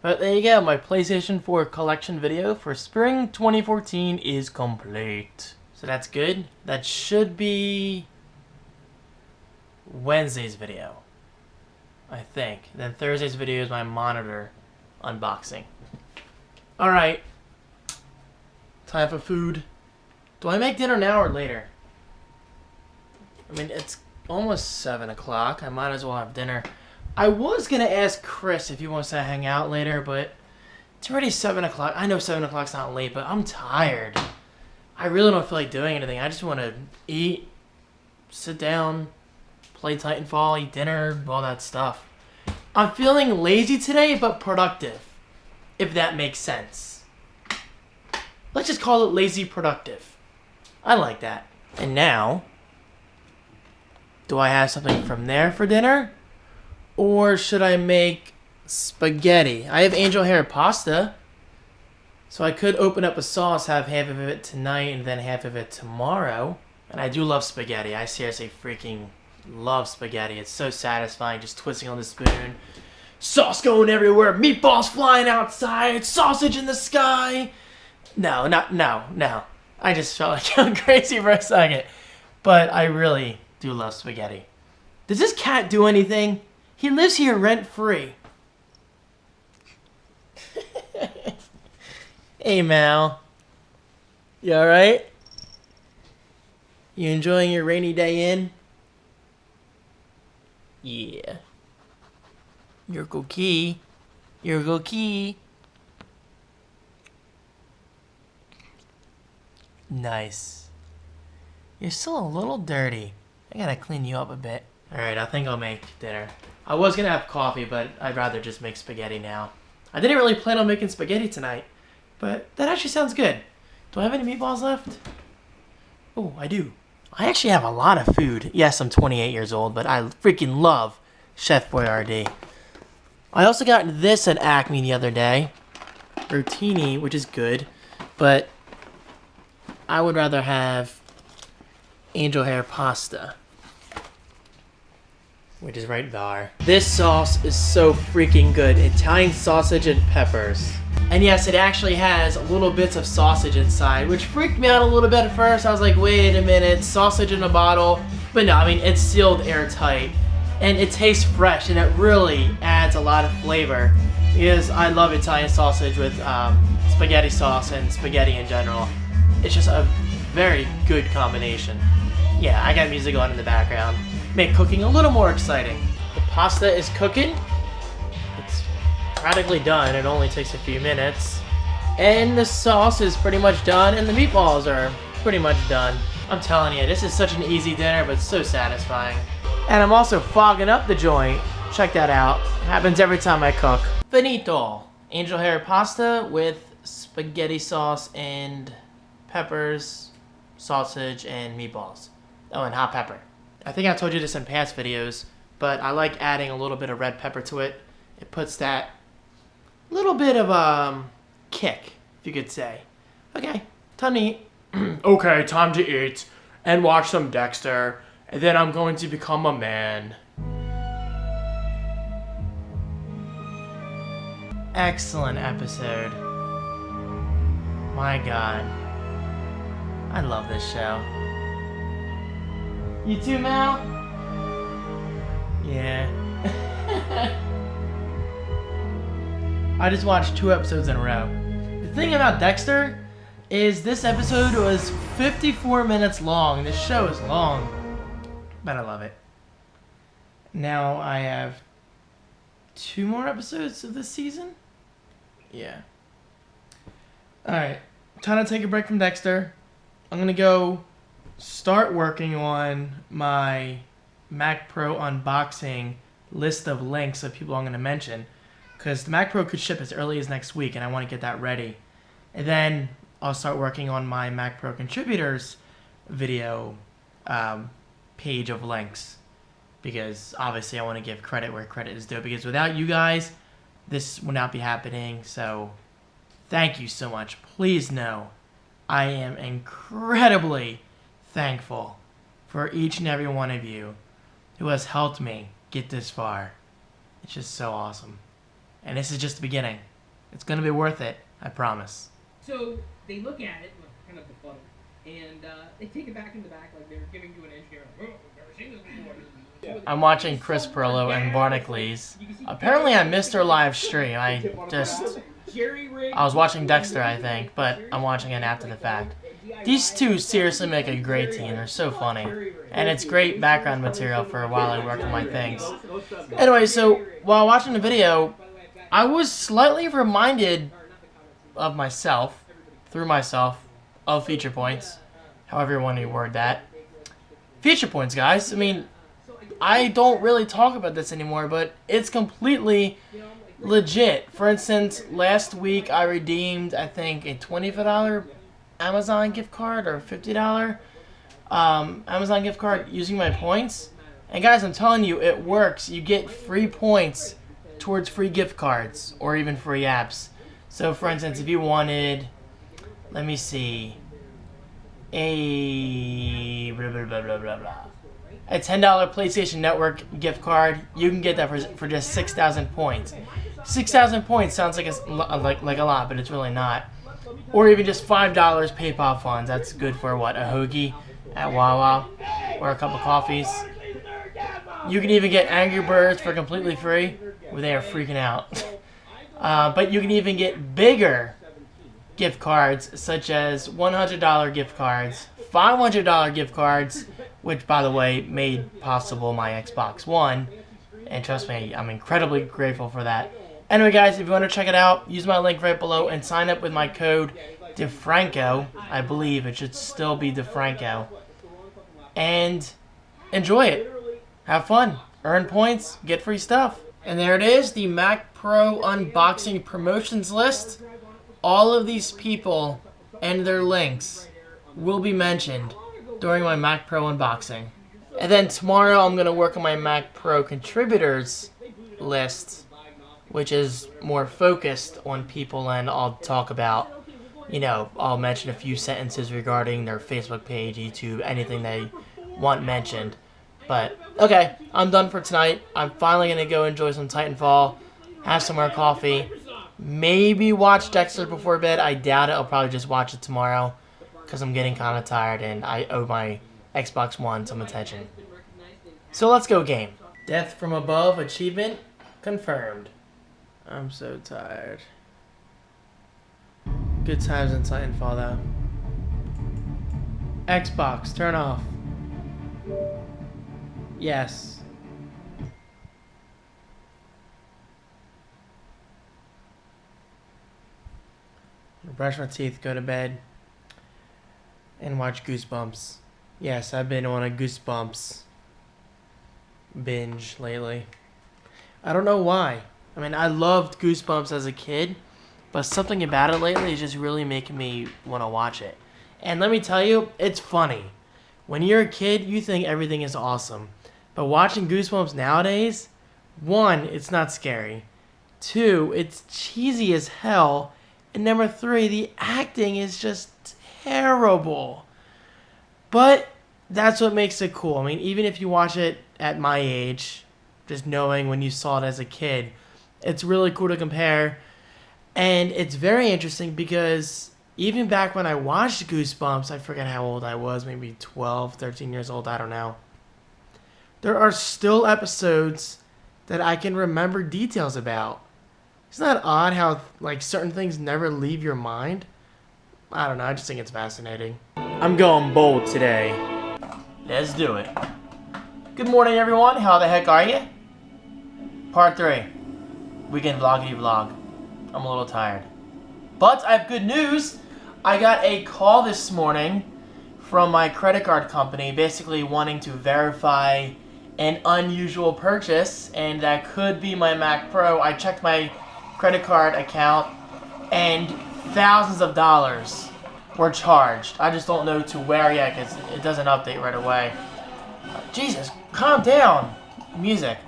But there you go, my PlayStation 4 collection video for spring 2014 is complete. So that's good. That should be Wednesday's video, I think. Then Thursday's video is my monitor unboxing. Alright. Time for food. Do I make dinner now or later? I mean, it's almost 7 o'clock. I might as well have dinner. I was going to ask Chris if he wants to hang out later, but it's already 7 o'clock. I know 7 o'clock's not late, but I'm tired. I really don't feel like doing anything. I just want to eat, sit down, play Titanfall, eat dinner, all that stuff. I'm feeling lazy today, but productive, if that makes sense. Let's just call it lazy productive. I like that. And now, do I have something from there for dinner? Or should I make spaghetti? I have angel hair pasta. So I could open up a sauce, have half of it tonight and then half of it tomorrow. And I do love spaghetti. I seriously freaking love spaghetti. It's so satisfying just twisting on the spoon. Sauce going everywhere. Meatballs flying outside. Sausage in the sky. No. I just felt like going crazy for a second. But I really do love spaghetti. Does this cat do anything? He lives here rent-free. Hey, Mal. You alright? You enjoying your rainy day in? Yeah. You're cookie. You're cookie. Nice. You're still a little dirty. I gotta clean you up a bit. Alright, I think I'll make dinner. I was gonna have coffee, but I'd rather just make spaghetti now. I didn't really plan on making spaghetti tonight, but that actually sounds good. Do I have any meatballs left? Oh, I do. I actually have a lot of food. Yes, I'm 28 years old, but I freaking love Chef Boyardee. I also got this at Acme the other day. Rotini, which is good, but I would rather have angel hair pasta, which is right there. This sauce is so freaking good. Italian sausage and peppers. And yes, it actually has little bits of sausage inside, which freaked me out a little bit at first. I was like, wait a minute, sausage in a bottle. But no, I mean, it's sealed airtight. And it tastes fresh, and it really adds a lot of flavor. Because I love Italian sausage with spaghetti sauce and spaghetti in general. It's just a very good combination. Yeah, I got music on in the background. Make cooking a little more exciting. The pasta is cooking. It's practically done. It only takes a few minutes. And the sauce is pretty much done, and the meatballs are pretty much done. I'm telling you, this is such an easy dinner, but so satisfying. And I'm also fogging up the joint. Check that out. It happens every time I cook. Finito. Angel hair pasta with spaghetti sauce and peppers, sausage, and meatballs. Oh, and hot pepper. I think I told you this in past videos, but I like adding a little bit of red pepper to it. It puts that little bit of kick, if you could say. Okay, time to eat. Okay, time to eat and watch some Dexter, and then I'm going to become a man. Excellent episode. My God. I love this show. You too, Mal? Yeah. I just watched 2 episodes in a row. The thing about Dexter is this episode was 54 minutes long. This show is long, but I love it. Now I have 2 more episodes of this season? Yeah. Alright, time to take a break from Dexter. I'm gonna go start working on my Mac Pro unboxing list of links of people I'm going to mention, because the Mac Pro could ship as early as next week, and I want to get that ready. And then I'll start working on my Mac Pro contributors video page of links, because obviously I want to give credit where credit is due, because without you guys, this would not be happening. So thank you so much. Please know I am incredibly thankful for each and every one of you who has helped me get this far. It's just so awesome. And this is just the beginning. It's going to be worth it, I promise. So they look at it, kind of the phone, and they take it back in the back like they're giving to an engineer. Like, oh, we've never seen this before. I'm watching Chris Perlow and Barnacles. Apparently I missed their live stream. I was watching Dexter, I think, but I'm watching it after the fact. These two seriously make a great team. They're so funny. And it's great background material for while I work on my things. Anyway, so while watching the video, I was slightly reminded of myself, through myself, of feature points. However you want to word that. Feature points, guys. I mean, I don't really talk about this anymore, but it's completely legit. For instance, last week I redeemed, I think, a $25 Amazon gift card or $50 Amazon gift card using my points. And guys, I'm telling you, it works. You get free points towards free gift cards or even free apps. So for instance, if you wanted, let me see, a $10 PlayStation Network gift card, you can get that for just 6,000 points. 6,000 points sounds like a lot, but it's really not. Or even just $5 PayPal funds. That's good for what, a hoagie at Wawa or a cup of coffees. You can even get Angry Birds for completely free. Well, they are freaking out. But you can even get bigger gift cards, such as $100 gift cards, $500 gift cards, which, by the way, made possible my Xbox One. And trust me, I'm incredibly grateful for that. Anyway, guys, if you want to check it out, use my link right below and sign up with my code DeFranco. I believe it should still be DeFranco. And enjoy it. Have fun. Earn points. Get free stuff. And there it is, the Mac Pro unboxing promotions list. All of these people and their links will be mentioned during my Mac Pro unboxing. And then tomorrow I'm going to work on my Mac Pro contributors list, which is more focused on people, and I'll talk about, you know, I'll mention a few sentences regarding their Facebook page, YouTube, anything they want mentioned. But, okay, I'm done for tonight. I'm finally going to go enjoy some Titanfall, have some more coffee, maybe watch Dexter before bed. I doubt it. I'll probably just watch it tomorrow because I'm getting kind of tired and I owe my Xbox One some attention. So let's go game. Death from above achievement confirmed. I'm so tired. Good times in Titanfall though. Xbox, turn off. Yes. Brush my teeth, go to bed, and watch Goosebumps. Yes, I've been on a Goosebumps binge lately. I don't know why. I mean, I loved Goosebumps as a kid, but something about it lately is just really making me want to watch it. And let me tell you, it's funny. When you're a kid, you think everything is awesome. But watching Goosebumps nowadays, 1, it's not scary. 2, it's cheesy as hell. And number 3, the acting is just terrible. But that's what makes it cool. I mean, even if you watch it at my age, just knowing when you saw it as a kid, it's really cool to compare. And it's very interesting because even back when I watched Goosebumps, I forget how old I was, maybe 12, 13 years old, I don't know. There are still episodes that I can remember details about. Isn't that odd how like certain things never leave your mind? I don't know, I just think it's fascinating. I'm going bold today. Let's do it. Good morning, everyone. How the heck are you? Part 3. Weekend vloggity vlog. I'm a little tired. But I have good news. I got a call this morning from my credit card company basically wanting to verify an unusual purchase, and that could be my Mac Pro. I checked my credit card account, and thousands of dollars were charged. I just don't know to where yet because it doesn't update right away. Jesus, calm down. Music.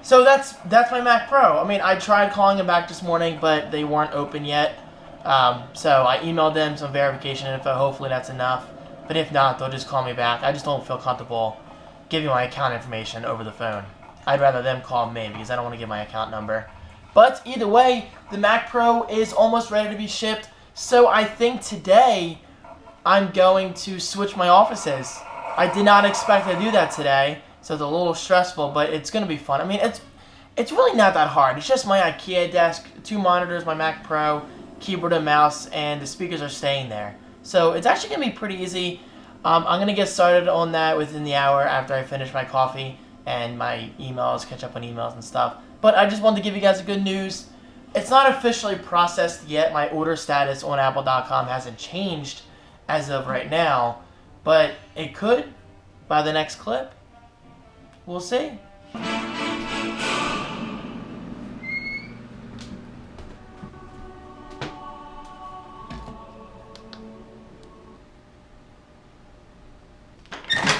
So that's my Mac Pro. I mean, I tried calling them back this morning, but they weren't open yet. So I emailed them some verification info. Hopefully that's enough. But if not, they'll just call me back. I just don't feel comfortable giving my account information over the phone. I'd rather them call me because I don't want to give my account number. But either way, the Mac Pro is almost ready to be shipped. So I think today I'm going to switch my offices. I did not expect to do that today, so it's a little stressful, but it's going to be fun. I mean, it's really not that hard. It's just my IKEA desk, 2 monitors, my Mac Pro, keyboard and mouse, and the speakers are staying there. So it's actually going to be pretty easy. I'm going to get started on that within the hour after I finish my coffee and my emails, catch up on emails and stuff. But I just wanted to give you guys the good news. It's not officially processed yet. My order status on Apple.com hasn't changed as of right now, but it could by the next clip. We'll see.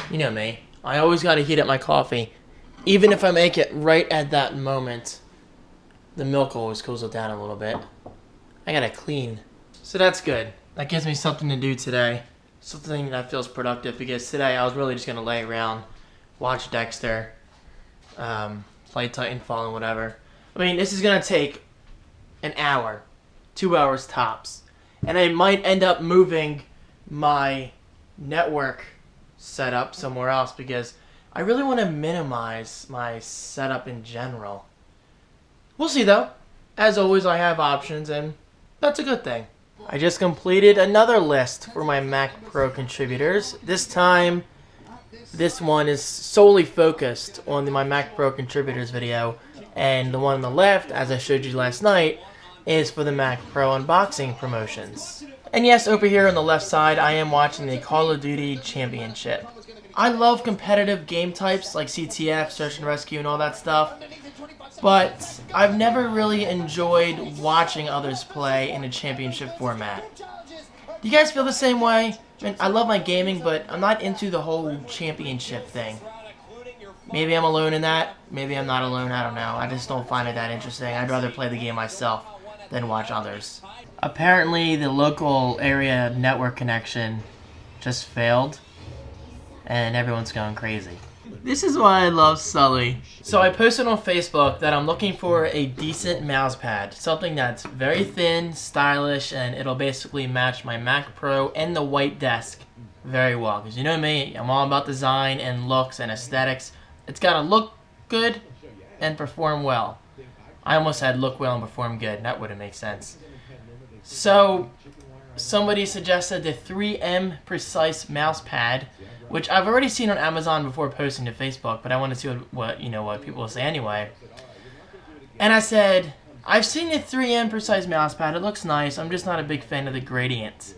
You know me. I always gotta heat up my coffee. Even if I make it right at that moment, the milk always cools it down a little bit. I gotta clean. So that's good. That gives me something to do today. Something that feels productive, because today I was really just gonna lay around, watch Dexter, play Titanfall and whatever. I mean, this is gonna take an hour, 2 hours tops. And I might end up moving my network setup somewhere else because I really want to minimize my setup in general. We'll see though. As always, I have options, and that's a good thing. I just completed another list for my Mac Pro contributors. This time, this one is solely focused on my Mac Pro contributors video, and the one on the left, as I showed you last night, is for the Mac Pro unboxing promotions. And yes, over here on the left side, I am watching the Call of Duty Championship. I love competitive game types like CTF, Search and Rescue, and all that stuff, but I've never really enjoyed watching others play in a championship format. Do you guys feel the same way? I mean, I love my gaming, but I'm not into the whole championship thing. Maybe I'm alone in that. Maybe I'm not alone. I don't know. I just don't find it that interesting. I'd rather play the game myself than watch others. Apparently, the local area network connection just failed, and everyone's going crazy. This is why I love Sully. So I posted on Facebook that I'm looking for a decent mouse pad, something that's very thin, stylish, and it'll basically match my Mac Pro and the white desk very well. Because you know me, I'm all about design and looks and aesthetics. It's gotta look good and perform well. I almost said look well and perform good. That wouldn't make sense. So somebody suggested the 3M Precise mouse pad, which I've already seen on Amazon before posting to Facebook, but I want to see what people will say anyway. And I said, I've seen the 3M Precise mouse pad. It looks nice. I'm just not a big fan of the gradient.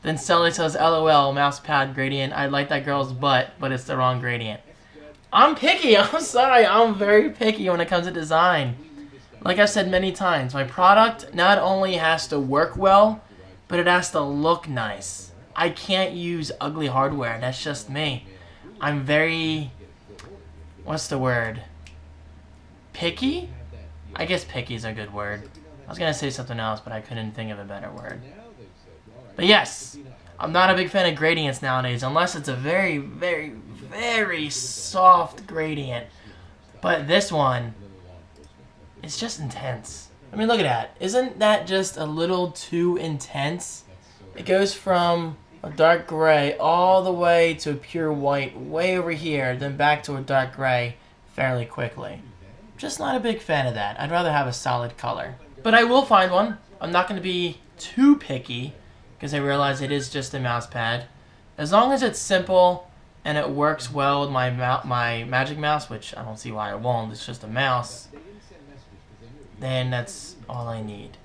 Then Sully says, LOL, mouse pad gradient. I like that girl's butt, but it's the wrong gradient. I'm picky. I'm sorry. I'm very picky when it comes to design. Like I've said many times, my product not only has to work well, but it has to look nice. I can't use ugly hardware. That's just me. I'm very, what's the word? Picky? I guess picky is a good word. I was going to say something else, but I couldn't think of a better word. But yes, I'm not a big fan of gradients nowadays, unless it's a very, very, very soft gradient. But this one, it's just intense. I mean, look at that. Isn't that just a little too intense? It goes from a dark gray all the way to a pure white way over here, then back to a dark gray fairly quickly. Just not a big fan of that. I'd rather have a solid color. But I will find one. I'm not going to be too picky because I realize it is just a mouse pad. As long as it's simple and it works well with my Magic Mouse, which I don't see why it won't, it's just a mouse, then that's all I need.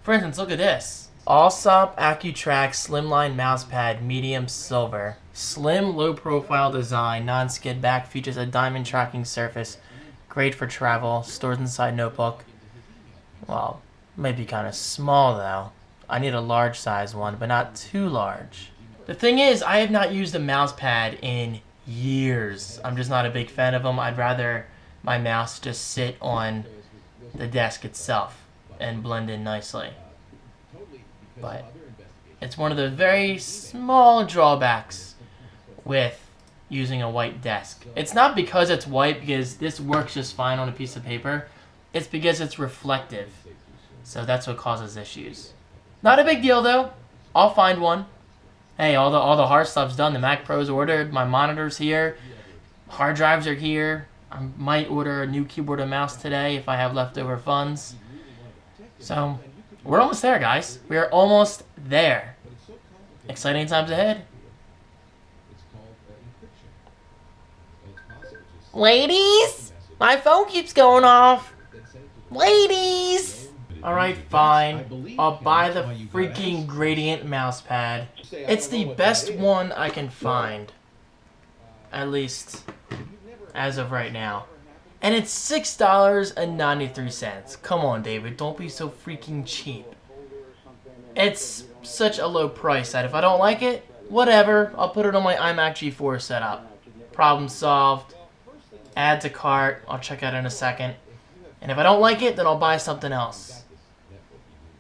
For instance, look at this. Allsop AccuTrack Slimline Mousepad Medium Silver. Slim, low-profile design, non-skid back, features a diamond tracking surface. Great for travel, stores inside notebook. Well, maybe kind of small though. I need a large size one, but not too large. The thing is, I have not used a mouse pad in years. I'm just not a big fan of them. I'd rather my mouse just sit on the desk itself and blend in nicely. But it's one of the very small drawbacks with using a white desk. It's not because it's white, because this works just fine on a piece of paper. It's because it's reflective. So that's what causes issues. Not a big deal though. I'll find one. Hey, all the hard stuff's done. The Mac Pro's ordered. My monitor's here. Hard drives are here. I might order a new keyboard and mouse today if I have leftover funds. So, we're almost there, guys. We are almost there. Exciting times ahead. Ladies? My phone keeps going off. Ladies! Alright, fine. I'll buy the freaking Gradient mouse pad. It's the best one I can find. At least, as of right now. And it's $6.93. Come on, David. Don't be so freaking cheap. It's such a low price that if I don't like it, whatever. I'll put it on my iMac G4 setup. Problem solved. Add to cart. I'll check out in a second. And if I don't like it, then I'll buy something else.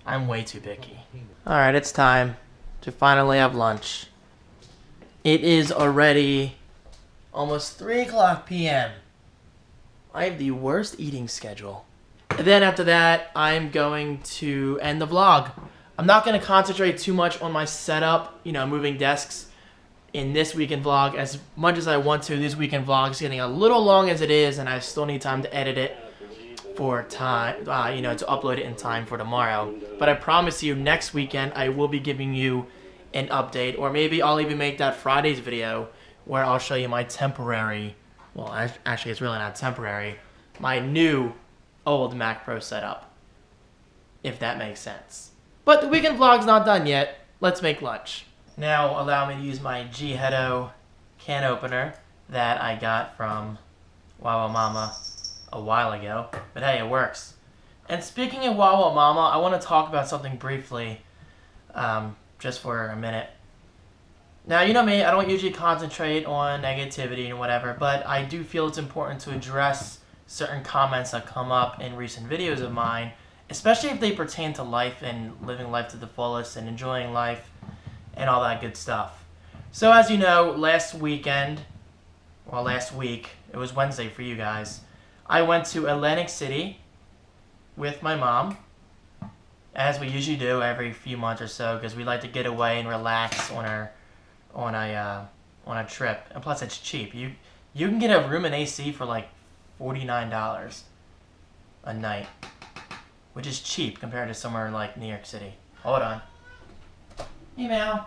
I'm way too picky. Alright, it's time to finally have lunch. It is already almost 3 o'clock p.m. I have the worst eating schedule. And then after that, I'm going to end the vlog. I'm not going to concentrate too much on my setup, you know, moving desks in this weekend vlog as much as I want to. This weekend vlog is getting a little long as it is, and I still need time to edit it for time, you know, to upload it in time for tomorrow. But I promise you, next weekend I will be giving you an update, or maybe I'll even make that Friday's video where I'll show you my temporary, well, actually it's really not temporary, my new old Mac Pro setup, if that makes sense. But the weekend vlog's not done yet. Let's make lunch. Now allow me to use my G-Heado can opener that I got from Wawa Mama a while ago, but hey, it works. And speaking of Wawa Mama, I want to talk about something briefly, just for a minute. Now, you know me, I don't usually concentrate on negativity and whatever, but I do feel it's important to address certain comments that come up in recent videos of mine, especially if they pertain to life and living life to the fullest and enjoying life and all that good stuff. So as you know, last week, it was Wednesday for you guys, I went to Atlantic City with my mom, as we usually do every few months or so, because we like to get away and relax on a trip. And plus, it's cheap. You can get a room in AC for like $49 a night, which is cheap compared to somewhere like New York City. Hold on. Email.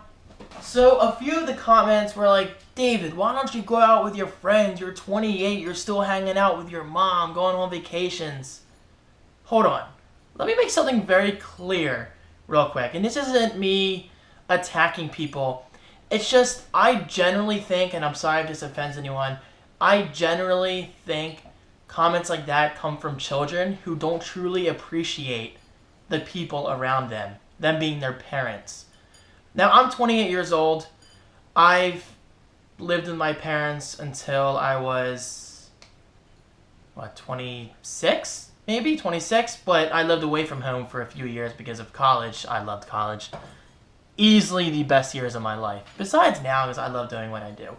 So a few of the comments were like, David, why don't you go out with your friends? You're 28, you're still hanging out with your mom, going on vacations. Hold on. Let me make something very clear real quick. And this isn't me attacking people. It's just, I generally think, and I'm sorry if this offends anyone, I generally think comments like that come from children who don't truly appreciate the people around them being their parents. Now, I'm 28 years old. I've lived with my parents until I was, 26? Maybe 26, but I lived away from home for a few years because of college. I loved college. Easily the best years of my life. Besides now, because I love doing what I do.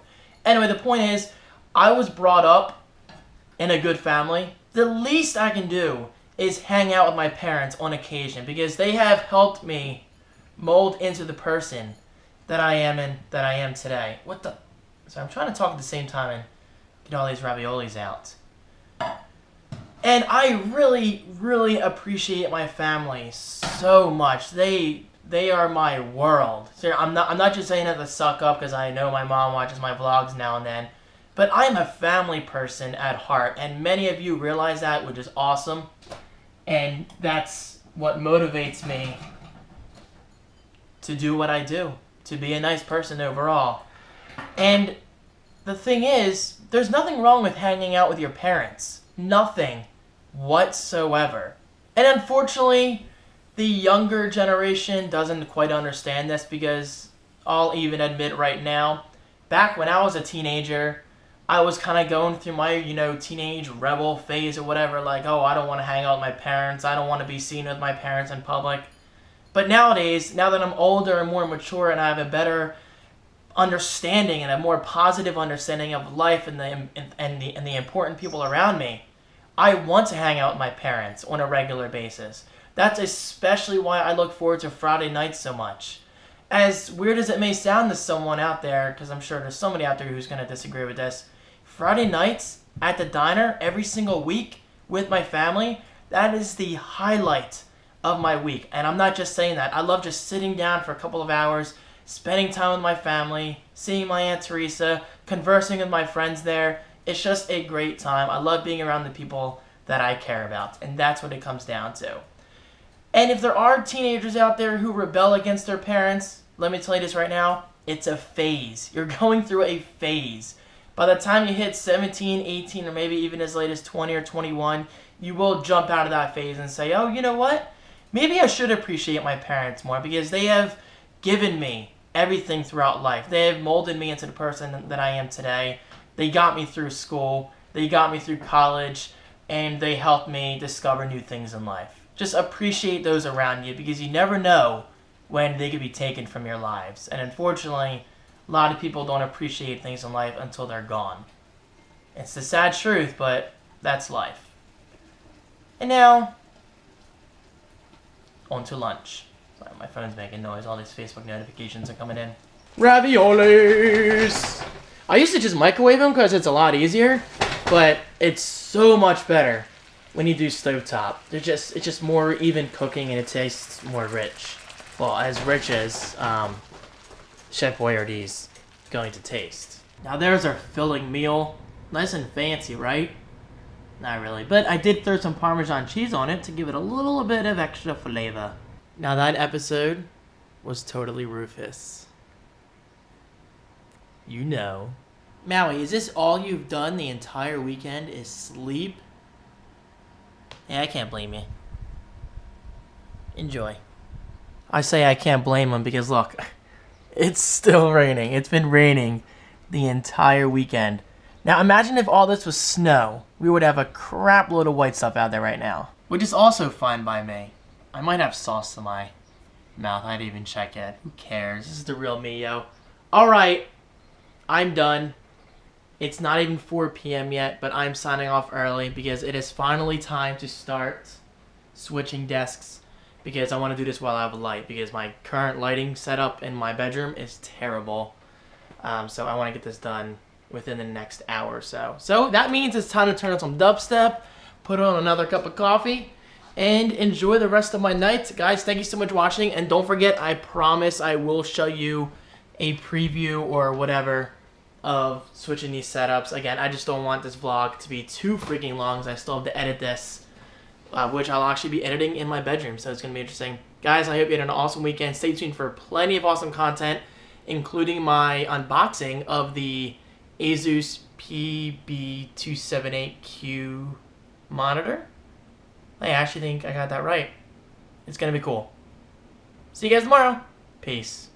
Anyway, the point is, I was brought up in a good family. The least I can do is hang out with my parents on occasion because they have helped me mold into the person that I am today. What the? So I'm trying to talk at the same time and get all these raviolis out. And I really, really appreciate my family so much. They are my world. So I'm not just saying that to suck up because I know my mom watches my vlogs now and then. But I'm a family person at heart. And many of you realize that, which is awesome. And that's what motivates me to do what I do. To be a nice person overall. And the thing is, there's nothing wrong with hanging out with your parents. Nothing whatsoever. And unfortunately, the younger generation doesn't quite understand this because I'll even admit right now, back when I was a teenager, I was kind of going through my, teenage rebel phase or whatever, like, oh, I don't want to hang out with my parents, I don't want to be seen with my parents in public. But nowadays, now that I'm older and more mature and I have a better understanding and a more positive understanding of life and the important people around me, I want to hang out with my parents on a regular basis. That's especially why I look forward to Friday nights so much. As weird as it may sound to someone out there, because I'm sure there's somebody out there who's going to disagree with this, Friday nights at the diner every single week with my family, that is the highlight of my week. And I'm not just saying that. I love just sitting down for a couple of hours, spending time with my family, seeing my Aunt Teresa, conversing with my friends there. It's just a great time. I love being around the people that I care about, and that's what it comes down to. And if there are teenagers out there who rebel against their parents, let me tell you this right now, it's a phase. You're going through a phase. By the time you hit 17, 18, or maybe even as late as 20 or 21, you will jump out of that phase and say, oh, you know what? Maybe I should appreciate my parents more because they have given me everything throughout life. They have molded me into the person that I am today. They got me through school. They got me through college. And they helped me discover new things in life. Just appreciate those around you because you never know when they could be taken from your lives. And unfortunately, a lot of people don't appreciate things in life until they're gone. It's the sad truth, but that's life. And now, on to lunch. Sorry, my phone's making noise. All these Facebook notifications are coming in. Raviolis! I used to just microwave them because it's a lot easier, but it's so much better when you do stovetop. It's just more even cooking and it tastes more rich. Well, as rich as Chef Boyardee's going to taste. Now there's our filling meal. Nice and fancy, right? Not really, but I did throw some Parmesan cheese on it to give it a little bit of extra flavor. Now that episode was totally Rufus. You know. Maui, is this all you've done the entire weekend is sleep? Yeah, I can't blame you. Enjoy. I say I can't blame him because look, it's still raining. It's been raining the entire weekend. Now imagine if all this was snow. We would have a crap load of white stuff out there right now. Which is also fine by me. I might have sauce in my mouth. I didn't even check yet. Who cares? This is the real me, yo. Alright. I'm done. It's not even 4 p.m. yet, but I'm signing off early because it is finally time to start switching desks because I want to do this while I have a light because my current lighting setup in my bedroom is terrible. So I want to get this done within the next hour or so. So that means it's time to turn on some dubstep, put on another cup of coffee, and enjoy the rest of my night. Guys, thank you so much for watching, and don't forget, I promise I will show you a preview or whatever of switching these setups. Again, I just don't want this vlog to be too freaking long, because I still have to edit this, which I'll actually be editing in my bedroom, so it's going to be interesting. Guys, I hope you had an awesome weekend. Stay tuned for plenty of awesome content, including my unboxing of the Asus PB278Q monitor. I actually think I got that right. It's going to be cool. See you guys tomorrow. Peace.